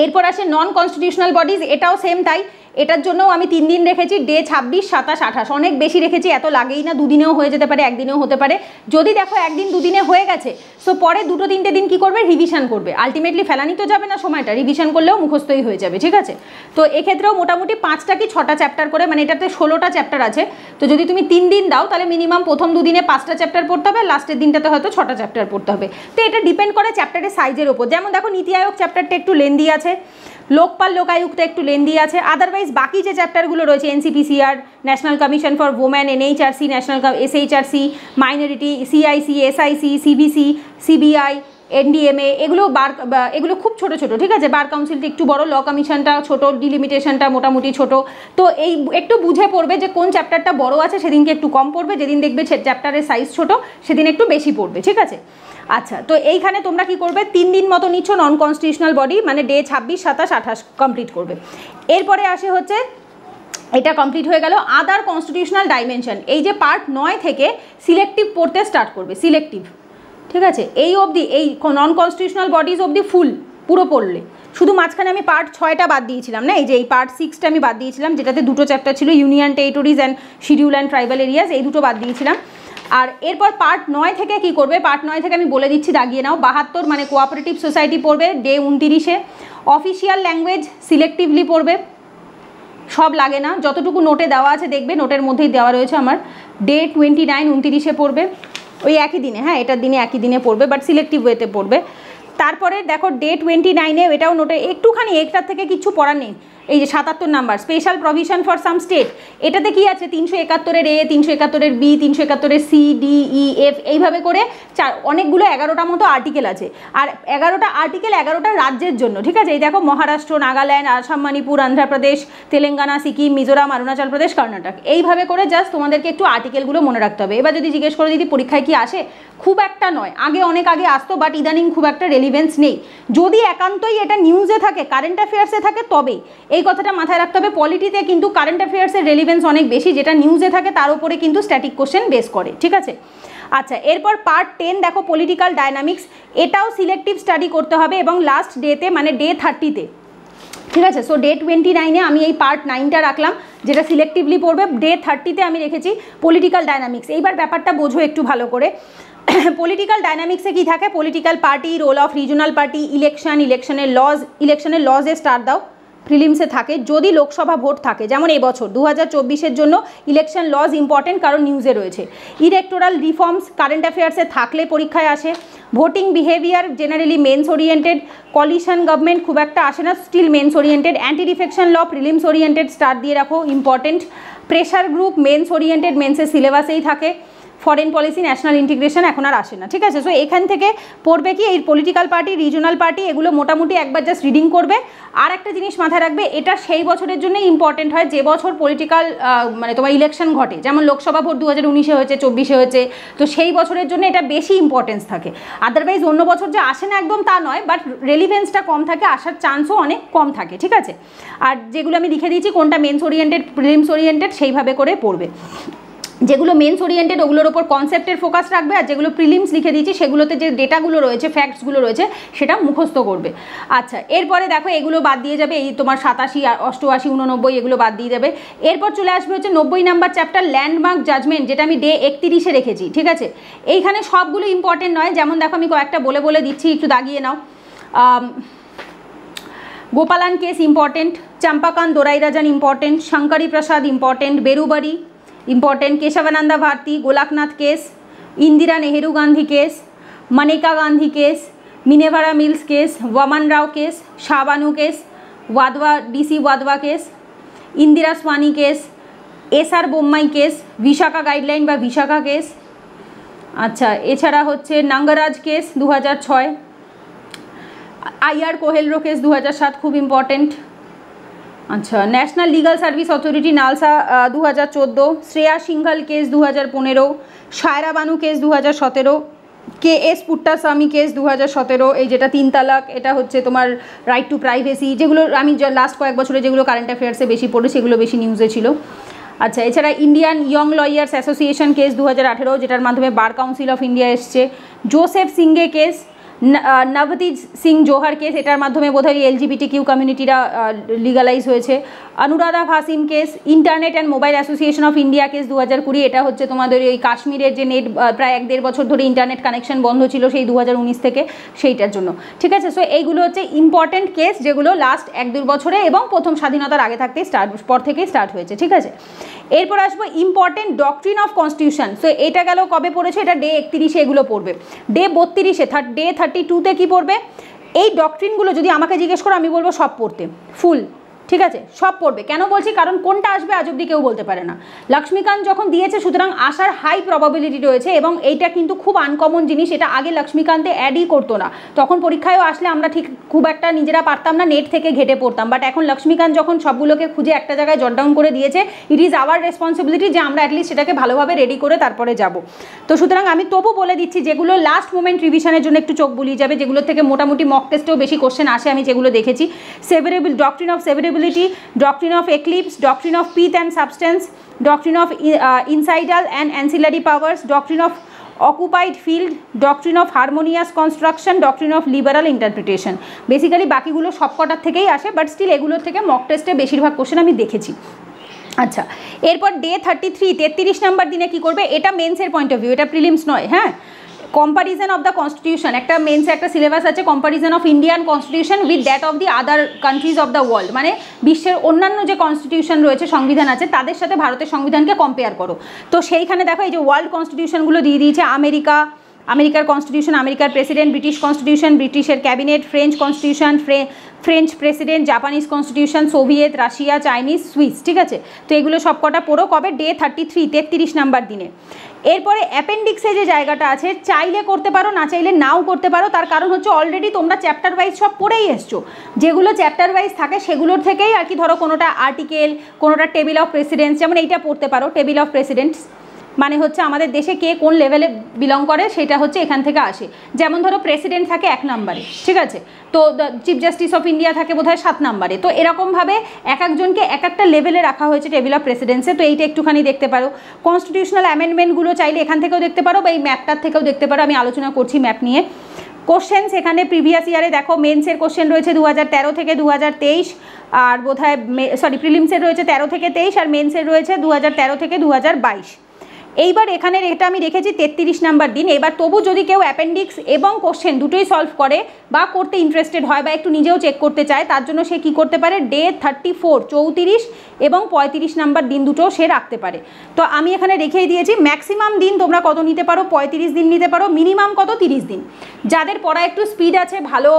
এরপর আসে নন কনস্টিটিউশনাল বডিজ, এটাও সেম তাই, এটার জন্যও আমি 3 দিন রেখেছি, ডে 26, 27, 28, অনেক বেশি রেখেছি, এত লাগেই না, 2 দিনেও হয়ে যেতে পারে, 1 দিনেও হতে পারে। যদি দেখো 1 দিন 2 দিনে হয়ে গেছে, সো পরে 2-3টে দিন কি করবে, রিভিশন করবে, আলটিমেটলি ফেলানি তো যাবে না সময়টা, রিভিশন করলেও মুখস্থই হয়ে যাবে, ঠিক আছে। তো এক্ষেত্রেও মোটামুটি 5টা কি 6টা চ্যাপ্টার করে, মানে এটাতে 16টা চ্যাপ্টার আছে, তো যদি তুমি 3 দিন দাও তাহলে মিনিমাম প্রথম 2 দিনে 5টা চ্যাপ্টার পড়তে হবে, লাস্টের দিনটাতে হয়তো 6টা চ্যাপ্টার পড়তে হবে। তো এটা ডিপেন্ড করে চ্যাপ্টারের সাইজের ওপর। যেমন দেখো নীতি আয়োগ চ্যাপ্টারটা একটু লেন্দি আছে, লোকপাল লোকায়ুক্ত একটু লেন্দি আছে, আদারওয়াইজ বাকি যে চ্যাপ্টারগুলো রয়েছে NCPCR, national commission for women, NHRC, national SHRC, minority, CIC, SIC, CBC, CBI, NDMA, এগুলো খুব ছোট ছোট, ঠিক আছে। বার কাউন্সিলটা একটু বড়, ল কমিশনটা ছোট, ডিলিমিটেশনটা মোটামুটি ছোট, তো এই একটু বুঝে পড়বে যে কোন চ্যাপ্টারটা বড় আছে সেদিনকে একটু কম পড়বে, যেদিন দেখবে চ্যাপ্টারের সাইজ ছোট সেদিন একটু বেশি পড়বে, ঠিক আছে। আচ্ছা, তো এইখানে তোমরা কি করবে, 3 দিন মতো নিচ্ছ নন কনস্টিটিউশনাল বডি, মানে ডে 26, 27, 28 কমপ্লিট করবে। এরপরে আসে হচ্ছে, এটা কমপ্লিট হয়ে গেল আদার কনস্টিটিউশনাল ডাইমেনশন, এই যে পার্ট 9 থেকে সিলেক্টিভ পড়তে স্টার্ট করবে, সিলেক্টিভ, ঠিক আছে। এই অবধি এই নন কনস্টিটিউশনাল বডিজ অবধি ফুল পুরো পড়লে, শুধু মাঝখানে আমি পার্ট 6টা বাদ দিয়েছিলাম না, এই যে এই পার্ট 6টা আমি বাদ দিয়েছিলাম, যেটাতে 2টো চ্যাপ্টার ছিল, union territories and schedule and tribal areas, এই 2টো বাদ দিয়েছিলাম। আর এরপর পার্ট 9 থেকে কি করবে, পার্ট 9 থেকে আমি বলে দিচ্ছি, দাগিয়ে নাও। 72 মানে কোঅপারেটিভ সোসাইটি পড়বে ডে 29-এ। অফিসিয়াল ল্যাঙ্গুয়েজ সিলেক্টিভলি পড়বে, সব লাগে না, যতটুকু নোটে দেওয়া আছে দেখবে নোটের মধ্যেই দেওয়া রয়েছে আমার। ডে 29 29-এ পড়বে, ওই একই দিনে, হ্যাঁ এটার দিনে একই দিনে পড়বে, বাট সিলেক্টিভ ওয়েতে পড়বে। তারপরে দেখো ডে 29-এ, এটাও নোটে একটুখানি, একটার থেকে কিছু পড়ার নেই। এই যে 77 number special provision for some state, এটাতে কি আছে 371-এর এ, 371-এর বি, 371-এর সি, ডি, ই, এফ, এইভাবে করে অনেকগুলো 11টা মতো আর্টিকেল আছে। আর 11টা আর্টিকেল 11টা রাজ্যের জন্য, ঠিক আছে। এই দেখো মহারাষ্ট্র, নাগাল্যান্ড, আসাম, মণিপুর, অন্ধ্রপ্রদেশ, তেলেঙ্গানা, সিকিম, মিজোরাম, অরুণাচল প্রদেশ, কর্ণাটক, এইভাবে করে জাস্ট তোমাদেরকে একটু আর্টিকেলগুলো মনে রাখতে হবে। এবার যদি জিজ্ঞেস করো দিদি পরীক্ষায় কি আসে, খুব একটা নয়, আগে অনেক আগে আসতো, বাট ইদানিং খুব একটা রেলিভেন্স নেই। যদি একান্তই এটা নিউজে থাকে, কারেন্ট অ্যাফেয়ার্সে থাকে, তবেই এই কথাটা মাথায় রাখতে হবে। পলিটিতে কিন্তু কারেন্ট অ্যাফেয়ার্সের রেলিভেন্স অনেক বেশি, যেটা নিউজে থাকে তার উপরে কিন্তু স্ট্যাটিক কোশ্চেন বেস করে, ঠিক আছে। আচ্ছা, এরপর পার্ট 10 দেখো পলিটিক্যাল ডায়নামিক্স, এটাও সিলেক্টিভ স্টাডি করতে হবে এবং লাস্ট ডেতে মানে ডে 30-তে, ঠিক আছে। সো ডে 29-এ আমি এই পার্ট 9টা রাখলাম, যেটা সিলেক্টিভলি পড়বে। ডে 30-তে আমি রেখেছি পলিটিক্যাল ডায়নামিক্স। এইবার ব্যাপারটা বোঝো একটু ভালো করে। পলিটিক্যাল ডায়নামিক্সে কী থাকে, political party, role of regional party, ইলেকশনের লজে স্টার দাও, প্রিলিমসে থাকে। যদি লোকসভা ভোট থাকে, যেমন এবছর 2024-এর জন্য ইলেকশন লজ ইম্পর্টেন্ট, কারণ নিউজে রয়েছে। ইলেকটোরাল রিফর্মস কারেন্ট অ্যাফেয়ার্সে থাকলে পরীক্ষায় আসে। Voting behaviour generally mains oriented, coalition government খুব একটা আসে না, still mains oriented. Anti defection law prelims oriented, star দিয়ে রাখো, important. Pressure group mains oriented, মেন্সের সিলেবাসেই থাকে। ফরেন পলিসি, ন্যাশনাল ইন্টিগ্রেশন এখন আর আসে না, ঠিক আছে। সো এখান থেকে পড়বে কি, এই পলিটিক্যাল পার্টি, রিজনাল পার্টি, এগুলো মোটামুটি একবার জাস্ট রিডিং করবে। আর একটা জিনিস মাথায় রাখবে, এটা সেই বছরের জন্য ইম্পর্টেন্ট হয় যে বছর পলিটিক্যাল মানে তোমার ইলেকশন ঘটে, যেমন লোকসভা ভোট 2019-এ হয়েছে, 24-এ হয়েছে, তো সেই বছরের জন্য এটা বেশি ইম্পর্টেন্স থাকে। আদারওয়াইজ অন্য বছর যে আসে না একদম তা নয়, বাট রেলিভেন্সটা কম থাকে, আসার চান্সও অনেক কম থাকে, ঠিক আছে। আর যেগুলো আমি লিখে দিয়েছি কোনটা মেন্স ওরিয়েন্টেড, প্রিলিমস ওরিয়েন্টেড, সেইভাবে করে পড়বে। যেগুলো মেন্স ওরিয়েন্টেড ওগুলোর ওপর কনসেপ্টের ফোকাস রাখবে, আর যেগুলো প্রিলিমস লিখে দিয়েছি সেগুলোতে যে ডেটাগুলো রয়েছে, ফ্যাক্টসগুলো রয়েছে, সেটা মুখস্থ করবে। আচ্ছা, এরপরে দেখো এগুলো বাদ দিয়ে যাবে, এই তোমার 87, 88, 89 এগুলো বাদ দিয়ে যাবে। এরপর চলে আসবে হচ্ছে 90 নাম্বার চ্যাপ্টার ল্যান্ডমার্ক জাজমেন্ট, যেটা আমি ডে 31-এ রেখেছি, ঠিক আছে। এইখানে সবগুলো ইম্পর্টেন্ট নয়, যেমন দেখো আমি কয়েকটা বলে দিচ্ছি, একটু দাগিয়ে নাও। Gopalan case important, Champakam Dorairajan important, Shankari Prasad important, Berubari important, Kesavananda Bharati, Golaknath case, Indira Nehru Gandhi case, Maneka Gandhi case, Minerva Mills case, Waman Rao case, Shah Bano case, Wadhwa DC Wadhwa case, Indira Sawhney case, SR Bommai case, Vishaka guideline বা বিশাখা কেস। আচ্ছা, এছাড়া হচ্ছে Nagaraj case 2006, IR Coelho case 2007 খুব ইম্পর্টেন্ট। আচ্ছা, national legal service authority NALSA 2014, Shreya Singhal case 2015, Saira Banu case 2017, KS Puttaswamy case 2017, এই যেটা 3 তালাক, এটা হচ্ছে তোমার রাইট টু প্রাইভেসি, যেগুলো আমি লাস্ট কয়েক বছরে যেগুলো কারেন্ট অ্যাফেয়ার্সে বেশি পড়ে সেগুলো বেশি নিউজে ছিল। আচ্ছা, এছাড়া Indian young lawyers association case 2018, যেটার মাধ্যমে বার কাউন্সিল অফ ইন্ডিয়া এসছে। Joseph Shine case, Navtej Singh Johar case, এটার মাধ্যমে বোধহয় LGBTQ কমিউনিটিরা লিগালাইজ হয়েছে। Anuradha Bhasin case, internet and mobile association of India case 2020, এটা হচ্ছে তোমাদের ওই কাশ্মীরের যে নেট প্রায় 1-1.5 বছর ধরে ইন্টারনেট কানেকশন বন্ধ ছিল সেই 2019 থেকে, সেইটার জন্য, ঠিক আছে। সো এইগুলো হচ্ছে ইম্পর্টেন্ট কেস, যেগুলো লাস্ট 1-2 বছরে এবং প্রথম স্বাধীনতার আগে থাকতে পর থেকেই স্টার্ট হয়েছে, ঠিক আছে। এরপর আসবো important doctrine of constitution. So এটা গেল কবে পড়েছে, এটা ডে 31-এ এগুলো পড়বে। ডে 32-এ ডে 32-তে কী পড়বে, এই ডক্ট্রিনগুলো যদি আমাকে জিজ্ঞেস করো আমি বলবো সব পড়তে, ফুল, ঠিক আছে, সব পড়বে। কেন বলছি, কারণ কোনটা আসবে আজ অব্দি কেউ বলতে পারে না। লক্ষ্মীকান্ত যখন দিয়েছে, সুতরাং আসার হাই প্রবাবিলিটি রয়েছে, এবং এইটা কিন্তু খুব আনকমন জিনিস, এটা আগে লক্ষ্মীকান্তে অ্যাডই করতো না, তখন পরীক্ষায়ও আসলে আমরা ঠিক খুব একটা নিজেরা পারতাম না, নেট থেকে ঘেটে পড়তাম। বাট এখন লক্ষ্মীকান্ত যখন সবগুলোকে খুঁজে একটা জায়গায় জট ডাউন করে দিয়েছে, ইট ইজ আওয়ার রেসপন্সিবিলিটি যে আমরা অ্যাটলিস্ট সেটাকে ভালোভাবে রেডি করে তারপরে যাব। তো সুতরাং আমি তবু বলে দিচ্ছি, যেগুলো লাস্ট মোমেন্ট রিভিশনের জন্য একটু চোখ বুলিয়ে যাবে, যেগুলো থেকে মোটামুটি মক টেস্টেও বেশি কোশ্চেন আসে, আমি যেগুলো দেখেছি। Doctrine of severability, doctrine of eclipse, doctrine of pith and substance, doctrine of incidental and ancillary powers, doctrine of occupied field, doctrine of harmonious construction, doctrine of liberal interpretation। Basically বাকিগুলো সবকটার থেকেই আসে, but still এগুলোর থেকে mock টেস্টে বেশিরভাগ question আমি দেখেছি। আচ্ছা, এরপর ডে 33 33 নাম্বার দিনে কি করবে, এটা মেন্সের পয়েন্ট অফ ভিউ, এটা প্রিলিমস নয়। হ্যাঁ, কম্পারিজন অফ দ্য কনস্টিটিউশন, একটা মেন্সে একটা সিলেবাস আছে, comparison of Indian constitution with that of the other countries of the world, মানে বিশ্বের অন্যান্য যে কনস্টিটিউশন রয়েছে, সংবিধান আছে, তাদের সাথে ভারতের সংবিধানকে কম্পেয়ার করো। তো সেইখানে দেখো এই যে ওয়ার্ল্ড কনস্টিটিউশনগুলো দিয়ে দিয়েছে, আমেরিকার কনস্টিটিউশন, আমেরিকার প্রেসিডেন্ট, ব্রিটিশ কনস্টিটিউশন, ব্রিটিশের cabinet, French constitution, French president, Japanese constitution, Soviet, Russia, Chinese, Swiss. ঠিক আছে, তো এগুলো সবকটা পড়ো। কবে, ডে 33 33 নাম্বার দিনে। এরপরে অ্যাপেন্ডিক্সে যে জায়গাটা আছে, চাইলে করতে পারো, না চাইলে নাও করতে পারো। তার কারণ হচ্ছে অলরেডি তোমরা চ্যাপ্টার ওয়াইজ সব পড়েই এসছো, যেগুলো চ্যাপ্টার ওয়াইজ থাকে সেগুলোর থেকেই আর কি, ধরো কোনোটা আর্টিকেল, কোনোটা টেবিল অফ প্রেসিডেন্টস, যেমন এইটা পড়তে পারো, টেবিল অফ প্রেসিডেন্টস মানে হচ্ছে আমাদের দেশে কে কোন লেভেলে বিলং করে সেটা হচ্ছে এখান থেকে আসে। যেমন ধরো প্রেসিডেন্ট থাকে 1 নম্বরে, ঠিক আছে, তো চিফ জাস্টিস অফ ইন্ডিয়া থাকে বোধহয় 7 নম্বরে। তো এরকমভাবে এক একজনকে এক একটা লেভেলে রাখা হয়েছে টেবিল অফ প্রেসিডেন্সে। তো এইটা একটুখানি দেখতে পারো। কনস্টিটিউশনাল অ্যামেন্ডমেন্টগুলো চাইলে এখান থেকেও দেখতে পারো বা এই ম্যাপটার থেকেও দেখতে পারো, আমি আলোচনা করছি ম্যাপ নিয়ে। কোশ্চেন্স এখানে প্রিভিয়াস ইয়ারে দেখো, মেন্সের কোশ্চেন রয়েছে 2013 থেকে 2023, আর বোধহয় প্রিলিমসের রয়েছে 13 থেকে 23, আর মেন্সের রয়েছে 2013 থেকে 2022। এইবার এখানে এটা আমি রেখেছি 33 নাম্বার দিন। এবার তবু যদি কেউ অ্যাপেন্ডিক্স এবং কোশ্চেন দুটোই সলভ করে বা করতে ইন্টারেস্টেড হয় বা একটু নিজেও চেক করতে চায়, তার জন্য সে কি করতে পারে, ডে 34 34 এবং 35 নাম্বার দিন দুটো সে রাখতে পারে। তো আমি এখানে রেখেই দিয়েছি। ম্যাক্সিমাম দিন তোমরা কত নিতে পারো, 35 দিন নিতে পারো, মিনিমাম কত, 30 দিন। যাদের পড়া একটু স্পিড আছে, ভালো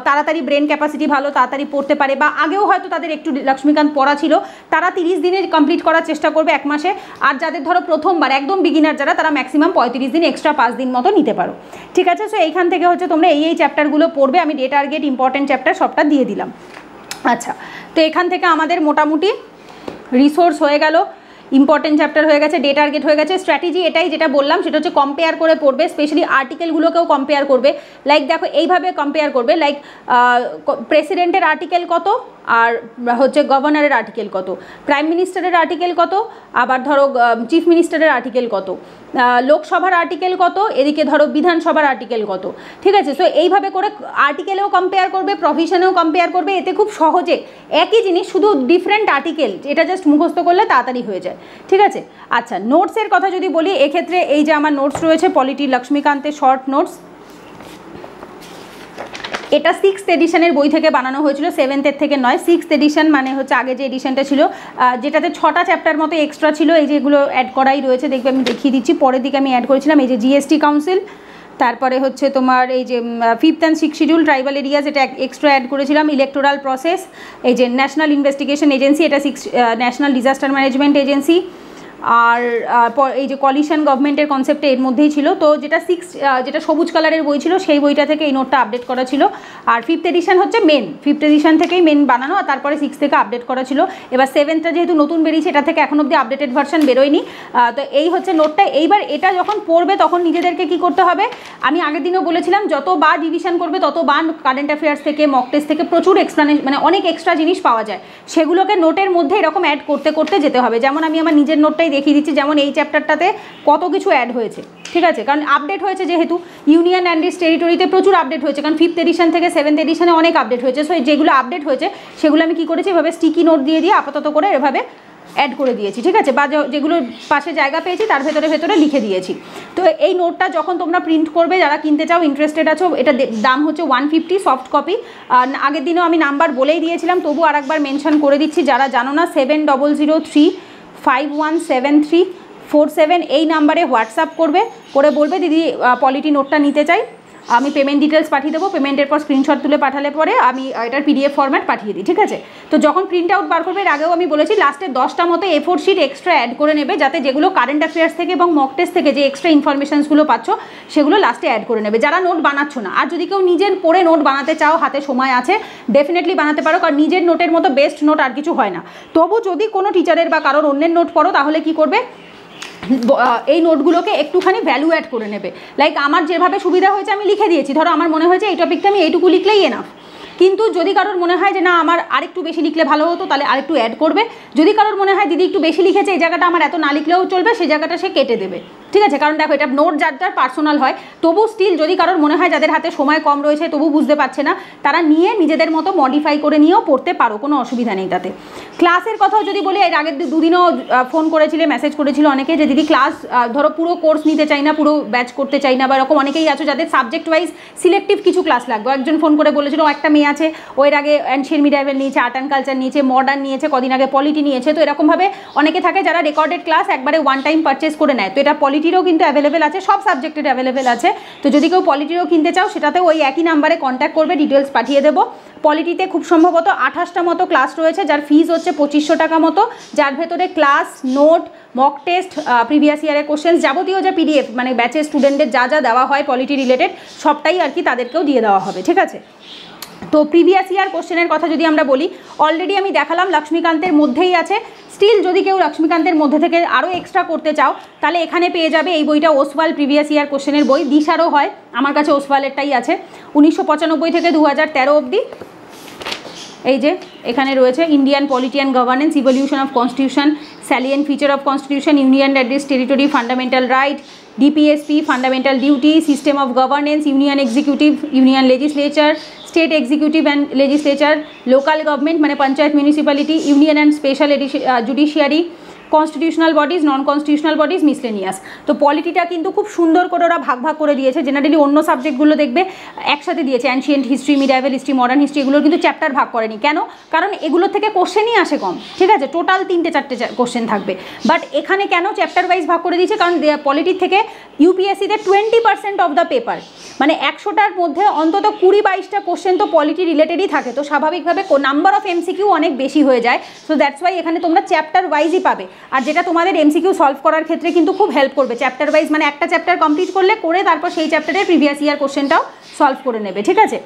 তাড়াতাড়ি ব্রেন ক্যাপাসিটি ভালো, তাড়াতাড়ি পড়তে পারে, বা আগেও হয়তো তাদের একটু লক্ষ্মীকান্ত পড়া ছিল, তারা 30 দিনে কমপ্লিট করার চেষ্টা করবে 1 মাসে। আর যাদের ধরো প্রথমবার একদম বিগিনার যারা, তারা ম্যাক্সিমাম 35 দিন, এক্সট্রা 5 দিন মতো নিতে পারো। ঠিক আছে, সো এইখান থেকে হচ্ছে তোমরা এই চ্যাপ্টারগুলো পড়বে। আমি ডে টার্গেট, ইম্পর্টেন্ট চ্যাপ্টার সবটা দিয়ে দিলাম। আচ্ছা, তো এখান থেকে আমাদের মোটামুটি রিসোর্স হয়ে গেল, ইম্পর্টেন্ট চ্যাপ্টার হয়ে গেছে, ডে টার্গেট হয়ে গেছে। স্ট্র্যাটেজি এটাই যেটা বললাম, সেটা হচ্ছে কম্পেয়ার করে পড়বে, স্পেশালি আর্টিকেলগুলোকেও কম্পেয়ার করবে। লাইক দেখো এইভাবে কম্পেয়ার করবে, লাইক প্রেসিডেন্টের আর্টিকেল কত, আর হচ্ছে গভর্নরের আর্টিকেল কত, প্রাইম মিনিস্টারের আর্টিকেল কত, আবার ধরো চিফ মিনিস্টারের আর্টিকেল কত, লোকসভার আর্টিকেল কত, এদিকে ধরো বিধানসভার আর্টিকেল কত। ঠিক আছে, সো এইভাবে করে আর্টিকেলেও কম্পেয়ার করবে, প্রভিশনেও কম্পেয়ার করবে। এতে খুব সহজে একই জিনিস, শুধু ডিফারেন্ট আর্টিকেল, এটা জাস্ট মুখস্থ করলে তাড়াতাড়ি হয়ে যায়। ঠিক আছে, আচ্ছা, নোটসের কথা যদি বলি, এক্ষেত্রে এই যে আমার নোটস রয়েছে, পলিটি লক্ষ্মীকান্তের শর্ট নোটস, এটা 6th এডিশনের বই থেকে বানানো হয়েছিল, 7th থেকে নয়। 6th এডিশন মানে হচ্ছে আগে যে এডিশনটা ছিল, যেটাতে 6টা চ্যাপ্টার মতো এক্সট্রা ছিল, এই যেগুলো অ্যাড করাই রয়েছে, দেখবে আমি দেখিয়ে দিচ্ছি। পরের দিকে আমি অ্যাড করেছিলাম এই যে জিএসটি কাউন্সিল, তারপরে হচ্ছে তোমার এই যে 5th and 6th schedule, tribal areas, এটা এক্সট্রা অ্যাড করেছিলাম। ইলেকটোরাল প্রসেস, এই যে ন্যাশনাল ইনভেস্টিগেশন এজেন্সি, এটা ন্যাশনাল ডিজাস্টার ম্যানেজমেন্ট এজেন্সি, আর এই যে কলিশন গভর্নমেন্টের কনসেপ্টে এর মধ্যেই ছিল। তো যেটা সবুজ কালারের বই ছিল, সেই বইটা থেকে এই নোটটা আপডেট করা ছিল। আর 5th এডিশন হচ্ছে মেন, 5th এডিশন থেকেই মেন বানানো, আর তারপরে 6 থেকে আপডেট করা ছিল। এবার 7টা যেহেতু নতুন বেরিয়েছে, এটা থেকে এখন অব্দি আপডেটেড ভার্সন বেরোয়নি। তো এই হচ্ছে নোটটা। এইবার এটা যখন পড়বে তখন নিজেদেরকে কি করতে হবে, আমি আগের দিনও বলেছিলাম, যতবার রিভিশন করবে ততবার কারেন্ট অ্যাফেয়ার্স থেকে, মক টেস্ট থেকে প্রচুর এক্সপ্লানেশন, মানে অনেক এক্সট্রা জিনিস পাওয়া যায়, সেগুলোকে নোটের মধ্যে এরকম অ্যাড করতে করতে যেতে হবে। যেমন আমি আমার নিজের নোটটাই দেখিয়ে দিচ্ছি, যেমন এই চ্যাপ্টারটাতে কত কিছু অ্যাড হয়েছে। ঠিক আছে, কারণ আপডেট হয়েছে, যেহেতু ইউনিয়ন অ্যান্ড ইটস টেরিটরিতে প্রচুর আপডেট হয়েছে, কারণ 5th এডিশন থেকে 7th এডিশনে অনেক আপডেট হয়েছে। সো যেগুলো আপডেট হয়েছে সেগুলো আমি কী করেছি, এভাবে স্টিকি নোট দিয়ে আপাতত করে এভাবে অ্যাড করে দিয়েছি। ঠিক আছে, বা যেগুলো পাশে জায়গা পেয়েছি তার ভেতরে লিখে দিয়েছি। তো এই নোটটা যখন তোমরা প্রিন্ট করবে, যারা কিনতে চাও, ইন্টারেস্টেড আছো, এটা দাম হচ্ছে 150 সফট কপি। আগের দিনেও আমি নাম্বার বলেই দিয়েছিলাম, তবু আরেকবার মেনশন করে দিচ্ছি, যারা জানো না, 7003517347 এই নাম্বারে হোয়াটসঅ্যাপ করবে, করে বলবে দিদি পলিটি নোটটা নিতে চাই, আমি পেমেন্ট ডিটেলস পাঠিয়ে দেবো। পেমেন্টের পর স্ক্রিনশট তুলে পাঠালে পরে আমি এটার PDF ফরম্যাট পাঠিয়ে দিই। ঠিক আছে, তো যখন প্রিন্ট আউট বার করবে, এর আগেও আমি বলেছি, লাস্টে 10টা মতো A4 শিট এক্সট্রা অ্যাড করে নেবে, যাতে যেগুলো কারেন্ট অ্যাফেয়ার্স থেকে এবং মক টেস্ট থেকে যে এক্সট্রা ইনফরমেশনসগুলো পাচ্ছ, সেগুলো লাস্টে অ্যাড করে নেবে, যারা নোট বানাচ্ছ না। আর যদি কেউ নিজের পড়ে নোট বানাতে চাও, হাতে সময় আছে, ডেফিনেটলি বানাতে পারো, কারণ নিজের নোটের মতো বেস্ট নোট আর কিছু হয় না। তবু যদি কোনো টিচারের বা কারোর অন্যের নোট পড়ো, তাহলে কি করবে, এই নোটগুলোকে একটুখানি ভ্যালু অ্যাড করে নেবে। লাইক আমার যেভাবে সুবিধা হয়েছে আমি লিখে দিয়েছি, ধরো আমার মনে হয়েছে এই টপিকটা আমি এইটুকু লিখলেই এনাফ, কিন্তু যদি কারোর মনে হয় যে না আমার আরেকটু বেশি লিখলে ভালো হতো, তাহলে আরেকটু অ্যাড করবে। যদি কারোর মনে হয় দিদি একটু বেশি লিখেছে, এই জায়গাটা আমার এত না লিখলেও চলবে, সেই জায়গাটা সে কেটে দেবে, ঠিক আছে। কারণ দেখো এটা নোট যার যার পার্সোনাল হয়, তবু স্টিল যদি কারোর মনে হয় যাদের হাতে সময় কম রয়েছে তবু বুঝতে পারছে না, তারা নিয়ে নিজেদের মতো মডিফাই করে নিয়েও পড়তে পারো, কোনো অসুবিধা নেই তাতে। ক্লাসের কথাও যদি বলি, এর আগের দুদিনও ফোন করেছিলে, মেসেজ করেছিল অনেকে যে দিদি ক্লাস ধরো পুরো কোর্স নিতে চাই না, পুরো ব্যাচ করতে চাই না, বা এরকম অনেকেই আছো যাদের সাবজেক্ট ওয়াইজ সিলেক্টিভ কিছু ক্লাস লাগবে। একজন ফোন করে বলেছিল, একটা মেয়ে আছে ও এর আগে এনশিয়েন্ট মিডিয়াভেল নিয়েছে, আর্ট অ্যান্ড কালচার নিয়েছে, মডার্ন নিয়েছে, কদিন আগে পলিটি নিয়েছে। তো এরকমভাবে অনেকে থাকে যারা রেকর্ডেড ক্লাস একবারে ওয়ান টাইম পারচেস করে নেয়। তো এটা পলিটিরও কিন্তু অ্যাভেলেবেল আছে, সব সাবজেক্টের অ্যাভেলেবেল আছে। তো যদি কেউ পলিটিরও কিনতে চাও সেটাতেও ওই একই নাম্বারে কন্ট্যাক্ট করবে, ডিটেলস পাঠিয়ে দেবো। পলিটিতে খুব সম্ভবত 28টা মতো ক্লাস রয়েছে, যার ফিস হচ্ছে 2500 টাকা মতো, যার ভেতরে class, note, mock test, previous ইয়ারের কোশ্চেন্স, যাবতীয় যে পিডিএফ মানে ব্যাচের স্টুডেন্টদের যা যা দেওয়া হয় পলিটি রিলেটেড সবটাই আর কি তাদেরকেও দিয়ে দেওয়া হবে, ঠিক আছে। তো প্রিভিয়াস ইয়ার কোশ্চেনের কথা যদি আমরা বলি, অলরেডি আমি দেখালাম লক্ষ্মীকান্তের মধ্যেই আছে। স্টিল যদি কেউ লক্ষ্মীকান্তের মধ্যে থেকে আরও এক্সট্রা করতে চাও, তাহলে এখানে পেয়ে যাবে এই বইটা, ওসওয়াল প্রিভিয়াস ইয়ার কোশ্চেনের বই। দিশারও হয়, আমার কাছে ওসওয়ালেরটাই আছে, 1995 থেকে 2013 অবধি। এই যে এখানে রয়েছে Indian polity and governance, evolution of constitution, salient feature of constitution, union address territory, fundamental right, DPSP, fundamental duty, system of governance, union executive, union legislature, state executive and legislature, local government মানে panchayat, municipality, union and special judiciary, constitutional bodies, non constitutional bodies, miscellaneous. তো পলিটিটা কিন্তু খুব সুন্দর করে ওরা ভাগ ভাগ করে দিয়েছে। জেনারেলি অন্য সাবজেক্টগুলো দেখবে একসাথে দিয়েছে, ancient history, medieval history, modern history, এগুলোর কিন্তু চ্যাপ্টার ভাগ করেনি। কেন? কারণ এগুলোর থেকে কোশ্চেনই আসে কম, ঠিক আছে, টোটাল 3-4টে কোশ্চেন থাকবে। বাট এখানে কেন চ্যাপ্টার ওয়াইজ ভাগ করে দিয়েছে? কারণ পলিটির থেকে ইউপিএসসিতে 20% অফ দ্য পেপার, মানে 100টার মধ্যে অন্তত 20-22টা কোশ্চেন তো পলিটি রিলেটেডই থাকে। তো স্বাভাবিকভাবে নাম্বার অফ এমসিকিউ অনেক বেশি হয়ে যায়। সো দ্যাটস ওয়াই এখানে তোমরা চ্যাপ্টার ওয়াইজই পাবে, আর যেটা তোমাদের এমসিকিউ সলভ করার ক্ষেত্রে কিন্তু খুব হেল্প করবে। চ্যাপ্টার ওয়াইজ মানে একটা চ্যাপ্টার কমপ্লিট করে তারপর সেই চ্যাপ্টারের প্রিভিয়াস ইয়ার কোশ্চেনটাও সলভ করে নেবে, ঠিক আছে।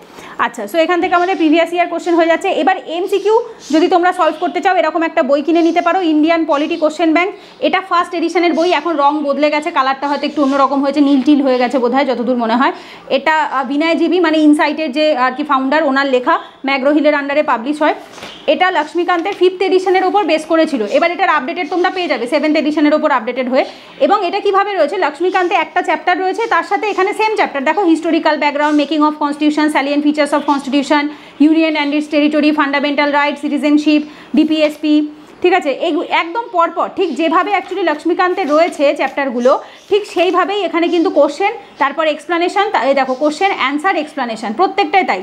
আচ্ছা, সো এখান থেকে আমাদের প্রিভিয়াস ইয়ার কোশ্চেন হয়ে যাচ্ছে। এবার এমসিকিউ যদি তোমরা সলভ করতে চাও, এরকম একটা বই কিনে নিতে পারো, ইন্ডিয়ান পলিটি কোশ্চেন ব্যাংক। এটা ফার্স্ট এডিশনের বই, এখন রং বদলে গেছে, কালারটা হয়তো একটু অন্যরকম হয়েছে, নীল টিল হয়ে গেছে বোধহয়, যতদূর মনে হয়। এটা বিনয় জিবি মানে ইনসাইটের যে আর কি ফাউন্ডার, ওনার লেখা, ম্যাগ্রো হিলের আন্ডারে পাবলিশ হয়। এটা লক্ষ্মীকান্তের 5th এডিশনের ওপর বেস করেছিল। এবার এটার আপডেটেড তোমরা পেয়ে যাবে 7th এডিশনের ওপর আপডেটেড হয়ে। এবং এটা কিভাবে রয়েছে, লক্ষ্মীকান্তে একটা চ্যাপ্টার রয়েছে, তার সাথে এখানে সেম চ্যাপ্টার দেখো, historical background, making of constitution, salient features of constitution, union and its territory, fundamental right, citizenship, DPSP, ঠিক আছে। এই একদম পরপর ঠিক যেভাবে অ্যাকচুয়ালি লক্ষ্মীকান্তে রয়েছে চ্যাপ্টারগুলো, ঠিক সেইভাবেই এখানে কিন্তু কোশ্চেন, তারপর এক্সপ্লানেশন, দেখো কোশ্চেন অ্যান্সার এক্সপ্লানেশন প্রত্যেকটাই তাই,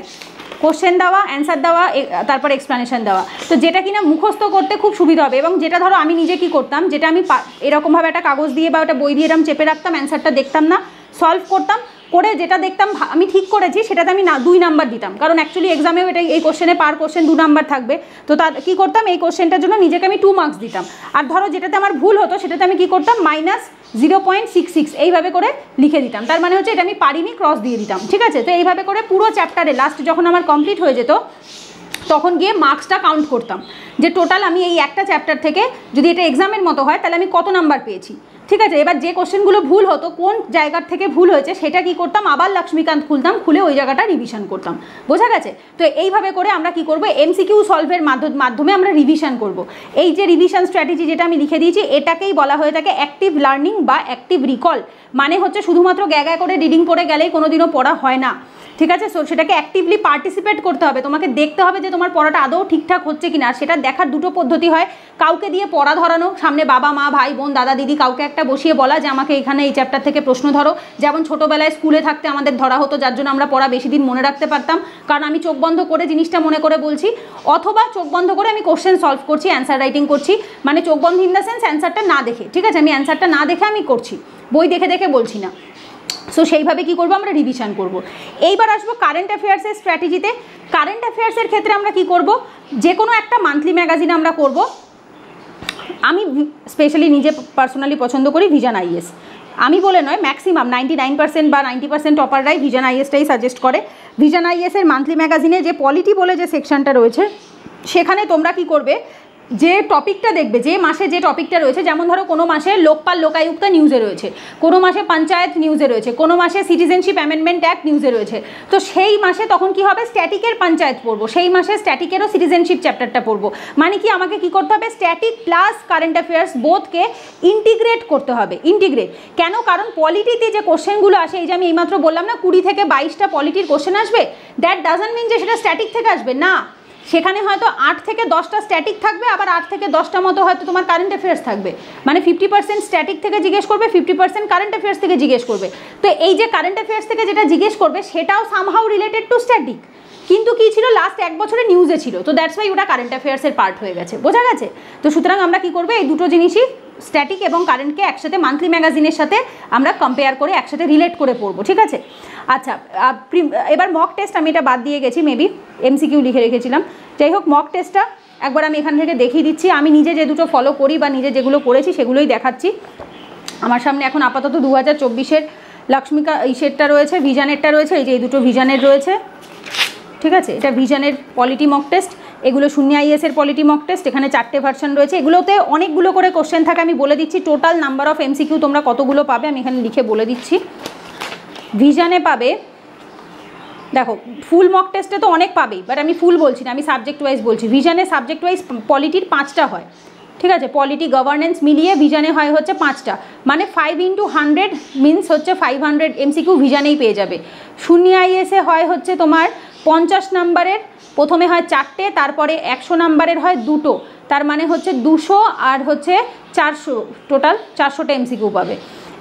কোশ্চেন দেওয়া, অ্যান্সার দেওয়া, তারপর এক্সপ্লানেশন দেওয়া। তো যেটা কিনা মুখস্থ করতে খুব সুবিধা হবে। এবং যেটা ধরো আমি নিজে কি করতাম, যেটা আমি এরকমভাবে একটা কাগজ দিয়ে বা একটা বই দিয়ে এরকম চেপে রাখতাম, অ্যান্সারটা দেখতাম না, সলভ করতাম, করে যেটা দেখতাম আমি ঠিক করেছি সেটাতে আমি 2 নাম্বার দিতাম। কারণ অ্যাকচুয়ালি এক্সামেও এটা এই কোশ্চেনে পার কোশ্চেন 2 নাম্বার থাকবে। তো তা কী করতাম, এই কোশ্চেনটার জন্য নিজেকে আমি 2 মার্কস দিতাম। আর ধরো যেটাতে আমার ভুল হতো সেটাতে আমি কী করতাম, -0.66 এইভাবে করে লিখে দিতাম। তার মানে হচ্ছে এটা আমি পারিনি, ক্রস দিয়ে দিতাম, ঠিক আছে। তো এইভাবে করে পুরো চ্যাপ্টারে লাস্ট যখন আমার কমপ্লিট হয়ে যেত, তখন গিয়ে মার্কসটা কাউন্ট করতাম, যে টোটাল আমি এই একটা চ্যাপ্টার থেকে যদি এটা এক্সামের মতো হয় তাহলে আমি কত নাম্বার পেয়েছি, ঠিক আছে। এবার যে কোশ্চেনগুলো ভুল হতো, কোন জায়গার থেকে ভুল হয়েছে সেটা কি করতাম, আবার লক্ষ্মীকান্ত খুলতাম, খুলে ওই জায়গাটা রিভিশন করতাম, বোঝা গেছে। তো এইভাবে করে আমরা কি করব, এমসিকিউ সলভের মাধ্যমে আমরা রিভিশন করব। এই যে রিভিশন স্ট্র্যাটেজি যেটা আমি লিখে দিয়েছি, এটাকেই বলা হয়ে থাকে অ্যাক্টিভ লার্নিং বা অ্যাক্টিভ রিকল। মানে হচ্ছে শুধুমাত্র গ্যাগা করে রিডিং পড়ে গেলেই কোনোদিনও পড়া হয় না, ঠিক আছে। সো সেটাকে অ্যাক্টিভলি পার্টিসিপেট করতে হবে, তোমাকে দেখতে হবে যে তোমার পড়াটা আদৌ ঠিকঠাক হচ্ছে কিনা। সেটা দেখার 2টো পদ্ধতি হয়, কাউকে দিয়ে পড়া ধরানো, সামনে বাবা মা ভাই বোন দাদা দিদি কাউকে একটা বসিয়ে বলা যে আমাকে এখানে এই চ্যাপ্টার থেকে প্রশ্ন ধরো, যেমন ছোটোবেলায় স্কুলে থাকতে আমাদের ধরা হতো, যার জন্য আমরা পড়া বেশি দিন মনে রাখতে পারতাম, কারণ আমি চোখ বন্ধ করে জিনিসটা মনে করে বলছি, অথবা চোখ বন্ধ করে আমি কোশ্চেন সলভ করছি, অ্যান্সার রাইটিং করছি, মানে চোখ বন্ধ ইন দ্য সেন্স অ্যান্সারটা না দেখে, ঠিক আছে, আমি অ্যান্সারটা না দেখে আমি করছি, বই দেখে দেখে বলছি না। সো সেইভাবে কী করবো, আমরা রিভিশন করব। এইবার আসবো কারেন্ট অ্যাফেয়ার্সের স্ট্র্যাটেজিতে। কারেন্ট অ্যাফেয়ার্সের ক্ষেত্রে আমরা কি করব, যে কোনো একটা মান্থলি ম্যাগাজিন আমরা করব। আমি স্পেশালি নিজে পার্সোনালি পছন্দ করি ভিশন আইএস। আমি বলে নয়, ম্যাক্সিমাম 99% বা 90% টপাররাই ভিশন আইএসটাই সাজেস্ট করে। ভিশন আইএসের মান্থলি ম্যাগাজিনে যে পলিটি বলে যে সেকশনটা রয়েছে, সেখানে তোমরা কি করবে, যে টপিকটা দেখবে, যে মাসে যে টপিকটা রয়েছে, যেমন ধরো কোনো মাসে লোকপাল লোকায়ুক্ত নিউজে রয়েছে, কোনো মাসে পঞ্চায়েত নিউজে রয়েছে, কোনো মাসে সিটিজেনশিপ অ্যামেন্ডমেন্ট অ্যাক্ট নিউজে রয়েছে, তো সেই মাসে তখন কি হবে, স্ট্যাটিকের পঞ্চায়েত পড়বো, সেই মাসে স্ট্যাটিকেরও সিটিজেনশিপ চ্যাপ্টারটা পড়বো। মানে কি আমাকে কি করতে হবে, স্ট্যাটিক প্লাস কারেন্ট অ্যাফেয়ার্স বোথকে ইন্টিগ্রেট করতে হবে। ইন্টিগ্রেট কেন, কারণ পলিটিতে যে কোশ্চেনগুলো আসে, এই যে আমি এইমাত্র বললাম না 20 থেকে 22টা পলিটির কোশ্চেন আসবে, দ্যাট ডাজন্ট মিন যে সেটা স্ট্যাটিক থেকে আসবে না, সেখানে হয়তো 8 থেকে 10টা স্ট্যাটিক থাকবে, আবার 8 থেকে 10টা মতো হয়তো তোমার কারেন্ট অ্যাফেয়ার্স থাকবে। মানে 50% স্ট্যাটিক থেকে জিজ্ঞেস করবে, 50% কারেন্ট অ্যাফেয়ার্স থেকে জিজ্ঞেস করবে। তো এই যে কারেন্ট অ্যাফেয়ার্স থেকে যেটা জিজ্ঞেস করবে সেটাও সামহাউ রিলেটেড টু স্ট্যাটিক, কিন্তু কি ছিল, লাস্ট 1 বছরে নিউজে ছিল, তো দ্যাটস ওয়াই ওটা কারেন্ট অ্যাফেয়ার্সের পার্ট হয়ে গেছে। বোঝা গেছে? তো সুতরাং আমরা কি করবো, এই দুটো জিনিসই স্ট্যাটিক এবং কারেন্টকে একসাথে মান্থলি ম্যাগাজিনের সাথে আমরা কম্পেয়ার করে একসাথে রিলেট করে পড়বো, ঠিক আছে? আচ্ছা, এবার মক টেস্ট আমি এটা বাদ দিয়ে গেছি, মেবি এমসিকিউ লিখে রেখেছিলাম। যাই হোক, মক টেস্টটা একবার আমি এখান থেকে দেখিয়ে দিচ্ছি। আমি নিজে যে দুটো ফলো করি বা নিজে যেগুলো করেছি সেগুলোই দেখাচ্ছি। আমার সামনে এখন আপাতত 2024-এর লক্ষ্মীকা ইসেরটা রয়েছে, ভিশনেরটা রয়েছে, এই যে এই দুটো ভিশনের রয়েছে, ঠিক আছে? এটা ভিশনের পলিটি মক টেস্ট, এগুলো শূন্য আইএসের পলিটি মক টেস্ট। এখানে 4টে ভার্সন রয়েছে, এগুলোতে অনেকগুলো করে কোশ্চেন থাকে। আমি বলে দিচ্ছি টোটাল নাম্বার অফ এমসিকিউ তোমরা কতগুলো পাবে, আমি এখানে লিখে বলে দিচ্ছি। ভিশনে পাবে, দেখো ফুল মক টেস্টে তো অনেক পাবেই, বাট আমি ফুল বলছি না, আমি সাবজেক্ট ওয়াইজ বলছি। ভিশনে সাবজেক্ট ওয়াইজ পলিটির 5টা হয়, ঠিক আছে? পলিটি গভর্নেন্স মিলিয়ে ভিশনে হয় হচ্ছে 5টা, মানে 5 × 100 মিনস হচ্ছে 500 এমসিকিউ ভিশনেই পেয়ে যাবে। শূন্য আইএসে হয় হচ্ছে তোমার 50 নাম্বারের, প্রথমে হয় 4টে, তারপরে 100 নাম্বারের হয় 2টো, তার মানে হচ্ছে 200 আর হচ্ছে 400, টোটাল 400টা এমসিকিউ পাবে।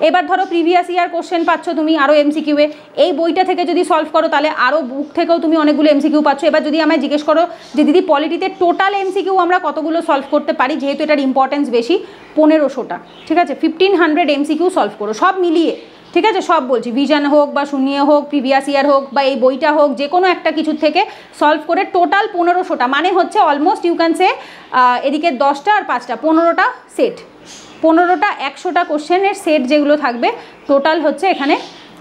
এবার ধরো প্রিভিয়াস ইয়ার কোশ্চেন পাচ্ছ তুমি আরও এমসিকিউয়ে, এই বইটা থেকে যদি সলভ করো তাহলে আরও বুক থেকেও তুমি অনেকগুলো এমসিকিউ পাচ্ছ। এবার যদি আমায় জিজ্ঞেস করো যে দিদি পলিটিতে টোটাল এমসিকিউ আমরা কতগুলো সলভ করতে পারি, যেহেতু এটার ইম্পর্টেন্স বেশি, 1500টা, ঠিক আছে? 1500 এমসিকিউ সলভ করো সব মিলিয়ে, ঠিক আছে? সব বলছি, ভিশন হোক বা শূন্য হোক, প্রিভিয়াস ইয়ার হোক বা এই বইটা হোক, যে কোনো একটা কিছুর থেকে সলভ করে টোটাল 1500টা, মানে হচ্ছে অলমোস্ট ইউ ক্যান সে এদিকে 10টা আর 5টা 15টা সেট, 15টা 100টা কোশ্চেনের সেট যেগুলো থাকবে, টোটাল হচ্ছে এখানে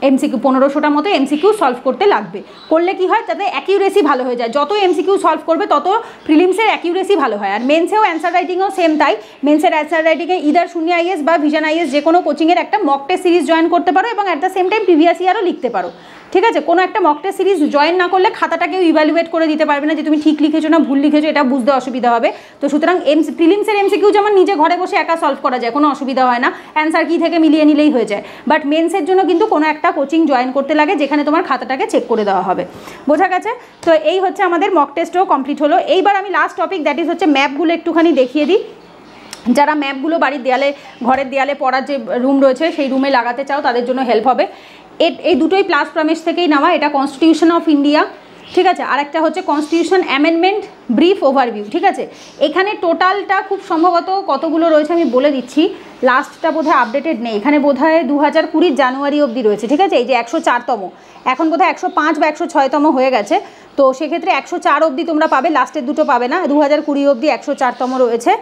এমসিকিউ 1500টা মতো এমসিকিউ সলভ করতে লাগবে। করলে কি হয়, তাতে অ্যাকিউরেসি ভালো হয়ে যায়। যত এমসিকিউ সলভ করবে তত প্রিলিমসের অ্যাকিউরেসি ভালো হয়। আর মেন্সেও অ্যান্সার রাইটিংও সেম তাই। মেন্সের অ্যান্সার রাইটিংয়ে ইদার শূন্য আইএস বা ভিশন আইএস যে কোনো কোচিংয়ের একটা মক টেস্ট সিরিজ জয়েন করতে পারো, এবং at the same time previous ইয়ারও লিখতে পারো, ঠিক আছে? কোনো একটা মক টেস্ট সিরিজ জয়েন না করলে খাতাটাকেও ইভ্যালুয়েট করে দিতে পারবে না যে তুমি ঠিক লিখেছো না ভুল লিখেছো, এটা বুঝতে অসুবিধা হবে। তো সুতরাং প্রিলিমসের এমসিকিউ যেমন নিজে ঘরে বসে একা সলভ করা যায়, কোনো অসুবিধা হয় না, অ্যান্সার কি থেকে মিলিয়ে নিলেই হয়ে যায়। বাট মেন্সের জন্য কিন্তু কোনো একটা কোচিং জয়েন করতে লাগে যেখানে তোমার খাতাটাকে চেক করে দেওয়া হবে। বোঝা গেছে? তো এই হচ্ছে আমাদের মক টেস্টও কমপ্লিট হলো। এইবার আমি লাস্ট টপিক, দ্যাট ইজ হচ্ছে ম্যাপগুলো একটুখানি দেখিয়ে দিই। যারা ম্যাপগুলো বাড়ির দেয়ালে, ঘরের দেয়ালে পড়ার যে রুম রয়েছে সেই রুমে লাগাতে চাও তাদের জন্য হেল্প হবে। এই দুটোই প্লাস প্রমেশ থেকেই নেওয়া। এটা কনস্টিটিউশন অফ ইন্ডিয়া, ঠিক আছে? আর একটা হচ্ছে কনস্টিটিউশন অ্যামেন্ডমেন্ট ব্রিফ ওভারভিউ, ঠিক আছে? এখানে টোটালটা খুব সম্ভবত কতগুলো রয়েছে আমি বলে দিচ্ছি, লাস্টটা বোধহয় আপডেটেড নেই, এখানে বোধহয় 2020 জানুয়ারি অবধি রয়েছে, ঠিক আছে? এই যে 104তম, এখন বোধহয় 105 বা 106তম হয়ে গেছে, তো সেক্ষেত্রে 104 অবধি তোমরা পাবে, লাস্টের দুটো পাবে না। 2020 অবধি 104তম রয়েছে।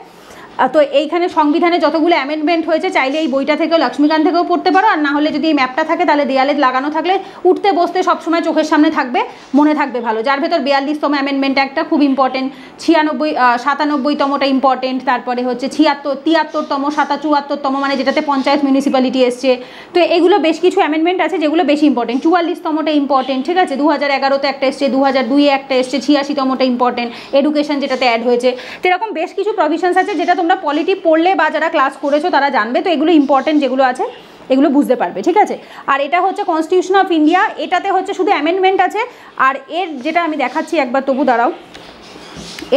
তো এইখানে সংবিধানে যতগুলো অ্যামেন্ডমেন্ট হয়েছে চাইলে এই বইটা থেকেও লক্ষ্মীকান্ত থেকেও পড়তে পারো, আর না হলে যদি এই ম্যাপটা থাকে তাহলে দেয়ালে লাগানো থাকলে উঠতে বসতে সবসময় চোখের সামনে থাকবে, মনে থাকবে ভালো। যার ভেতর 42তম অ্যামেন্ডমেন্ট একটা খুব ইম্পর্টেন্ট, 97তমটা ইম্পর্টেন্ট, তারপরে হচ্ছে 73তম, 74তম, মানে যেটাতে পঞ্চায়েত মিউনিসিপ্যালিটি এসছে। তো এগুলো বেশ কিছু অ্যামেন্ডমেন্ট আছে যেগুলো বেশি ইম্পর্টেন্ট। 44তমটা ইম্পর্টেন্ট, ঠিক আছে? 2011তে একটা এসছে, 2002-এ একটা এসছে, 86তমটা ইম্পর্টেন্ট, এডুকেশন যেটাতে অ্যাড হয়েছে। তো এরকম বেশ কিছু প্রভিশনস আছে যেটা তোমরা পলিটি পড়লে বা যারা ক্লাস করেছো তারা জানবে। তো এগুলো ইম্পর্টেন্ট যেগুলো আছে এগুলো বুঝতে পারবে, ঠিক আছে? আর এটা হচ্ছে কনস্টিটিউশন অফ ইন্ডিয়া, এটাতে হচ্ছে শুধু অ্যামেন্ডমেন্ট আছে। আর এর যেটা আমি দেখাচ্ছি একবার, তবু দাঁড়াও,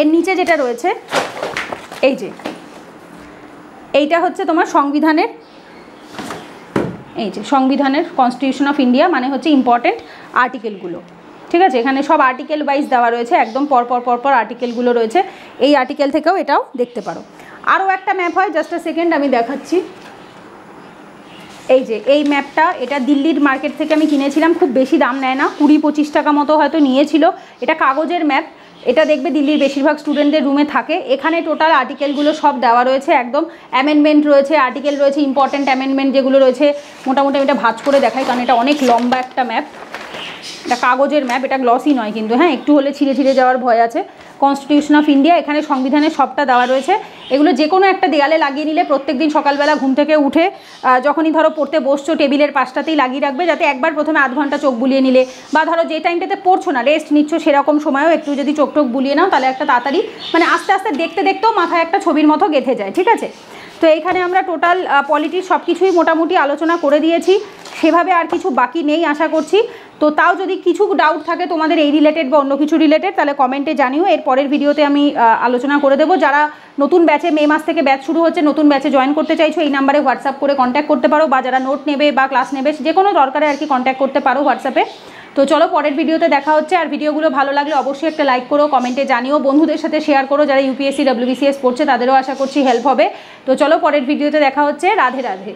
এর নিচে যেটা রয়েছে এই যে এইটা হচ্ছে তোমার সংবিধানের, এই যে সংবিধানের কনস্টিটিউশন অফ ইন্ডিয়া, মানে হচ্ছে ইম্পর্টেন্ট আর্টিকেলগুলো, ঠিক আছে? এখানে সব আর্টিকেল ওয়াইজ দেওয়া রয়েছে, একদম পরপর আর্টিকেলগুলো রয়েছে। এই আর্টিকেল থেকেও এটাও দেখতে পারো। আরও একটা ম্যাপ হয়, জাস্ট আ সেকেন্ড আমি দেখাচ্ছি। এই যে এই ম্যাপটা, এটা দিল্লির মার্কেট থেকে আমি কিনেছিলাম, খুব বেশি দাম নেয় না, 20-25 টাকা মতো হয়তো নিয়েছিল। এটা কাগজের ম্যাপ, এটা দেখবে দিল্লির বেশিরভাগ স্টুডেন্টদের রুমে থাকে। এখানে টোটাল আর্টিকেলগুলো সব দেওয়া রয়েছে, একদম অ্যামেন্ডমেন্ট রয়েছে, আর্টিকেল রয়েছে, ইম্পর্টেন্ট অ্যামেন্ডমেন্ট যেগুলো রয়েছে। মোটামুটি আমি এটা ভাঁজ করে দেখাই কারণ এটা অনেক লম্বা একটা ম্যাপ। এটা কাগজের ম্যাপ, এটা গ্লসি নয় কিন্তু, হ্যাঁ একটু হলে ছিঁড়ে ছিঁড়ে যাওয়ার ভয় আছে। কনস্টিটিউশন অফ ইন্ডিয়া, এখানে সংবিধানের সবটা দেওয়া রয়েছে। এগুলো যে কোনো একটা দেয়ালে লাগিয়ে নিলে প্রত্যেক দিন সকালবেলা ঘুম থেকে উঠে যখনই ধরো পড়তে বসছো টেবিলের পাশটাতেই লাগিয়ে রাখবে, যাতে একবার প্রথমে আধ ঘন্টা চোখ বুলিয়ে নিলে, বা ধরো যে টাইমটাতে পড়ছো না রেস্ট নিচ্ছ সেরকম সময়ও একটু যদি চোখ টোক বুলিয়ে নাও, তাহলে একটা তাড়াতাড়ি মানে আস্তে আস্তে দেখতে দেখতেও মাথায় একটা ছবির মতো গেঁথে যায়, ঠিক আছে। তো এইখানে আমরা টোটাল পলিটির সব কিছুই মোটামুটি আলোচনা করে দিয়েছি, সেভাবে আর কিছু বাকি নেই আশা করছি। তো তাও যদি কিছু ডাউট থাকে তোমাদের এই রিলেটেড বা অন্য কিছু রিলেটেড, তাহলে কমেন্টে জানিও, এর পরের ভিডিওতে আমি আলোচনা করে দেবো। যারা নতুন ব্যাচে, মে মাস থেকে ব্যাচ শুরু হচ্ছে, নতুন ব্যাচে জয়েন করতে চাইছো, এই নাম্বারে হোয়াটসঅ্যাপ করে কন্ট্যাক্ট করতে পারো, বা যারা নোট নেবে বা ক্লাস নেবে যে কোনো দরকারে আর কি কন্ট্যাক্ট করতে পারো হোয়াটসঅ্যাপে। তো চলো পরের ভিডিওতে দেখা হচ্ছে। আর ভিডিওগুলো ভালো লাগলে অবশ্যই একটা লাইক করো, কমেন্টে জানিও, বন্ধুদের সাথে শেয়ার করো যারা ইউপিএসসি WBCS পড়ছে, তাদেরও আশা করছি হেল্প হবে। তো চলো পরের ভিডিওতে দেখা হচ্ছে। রাধে রাধে।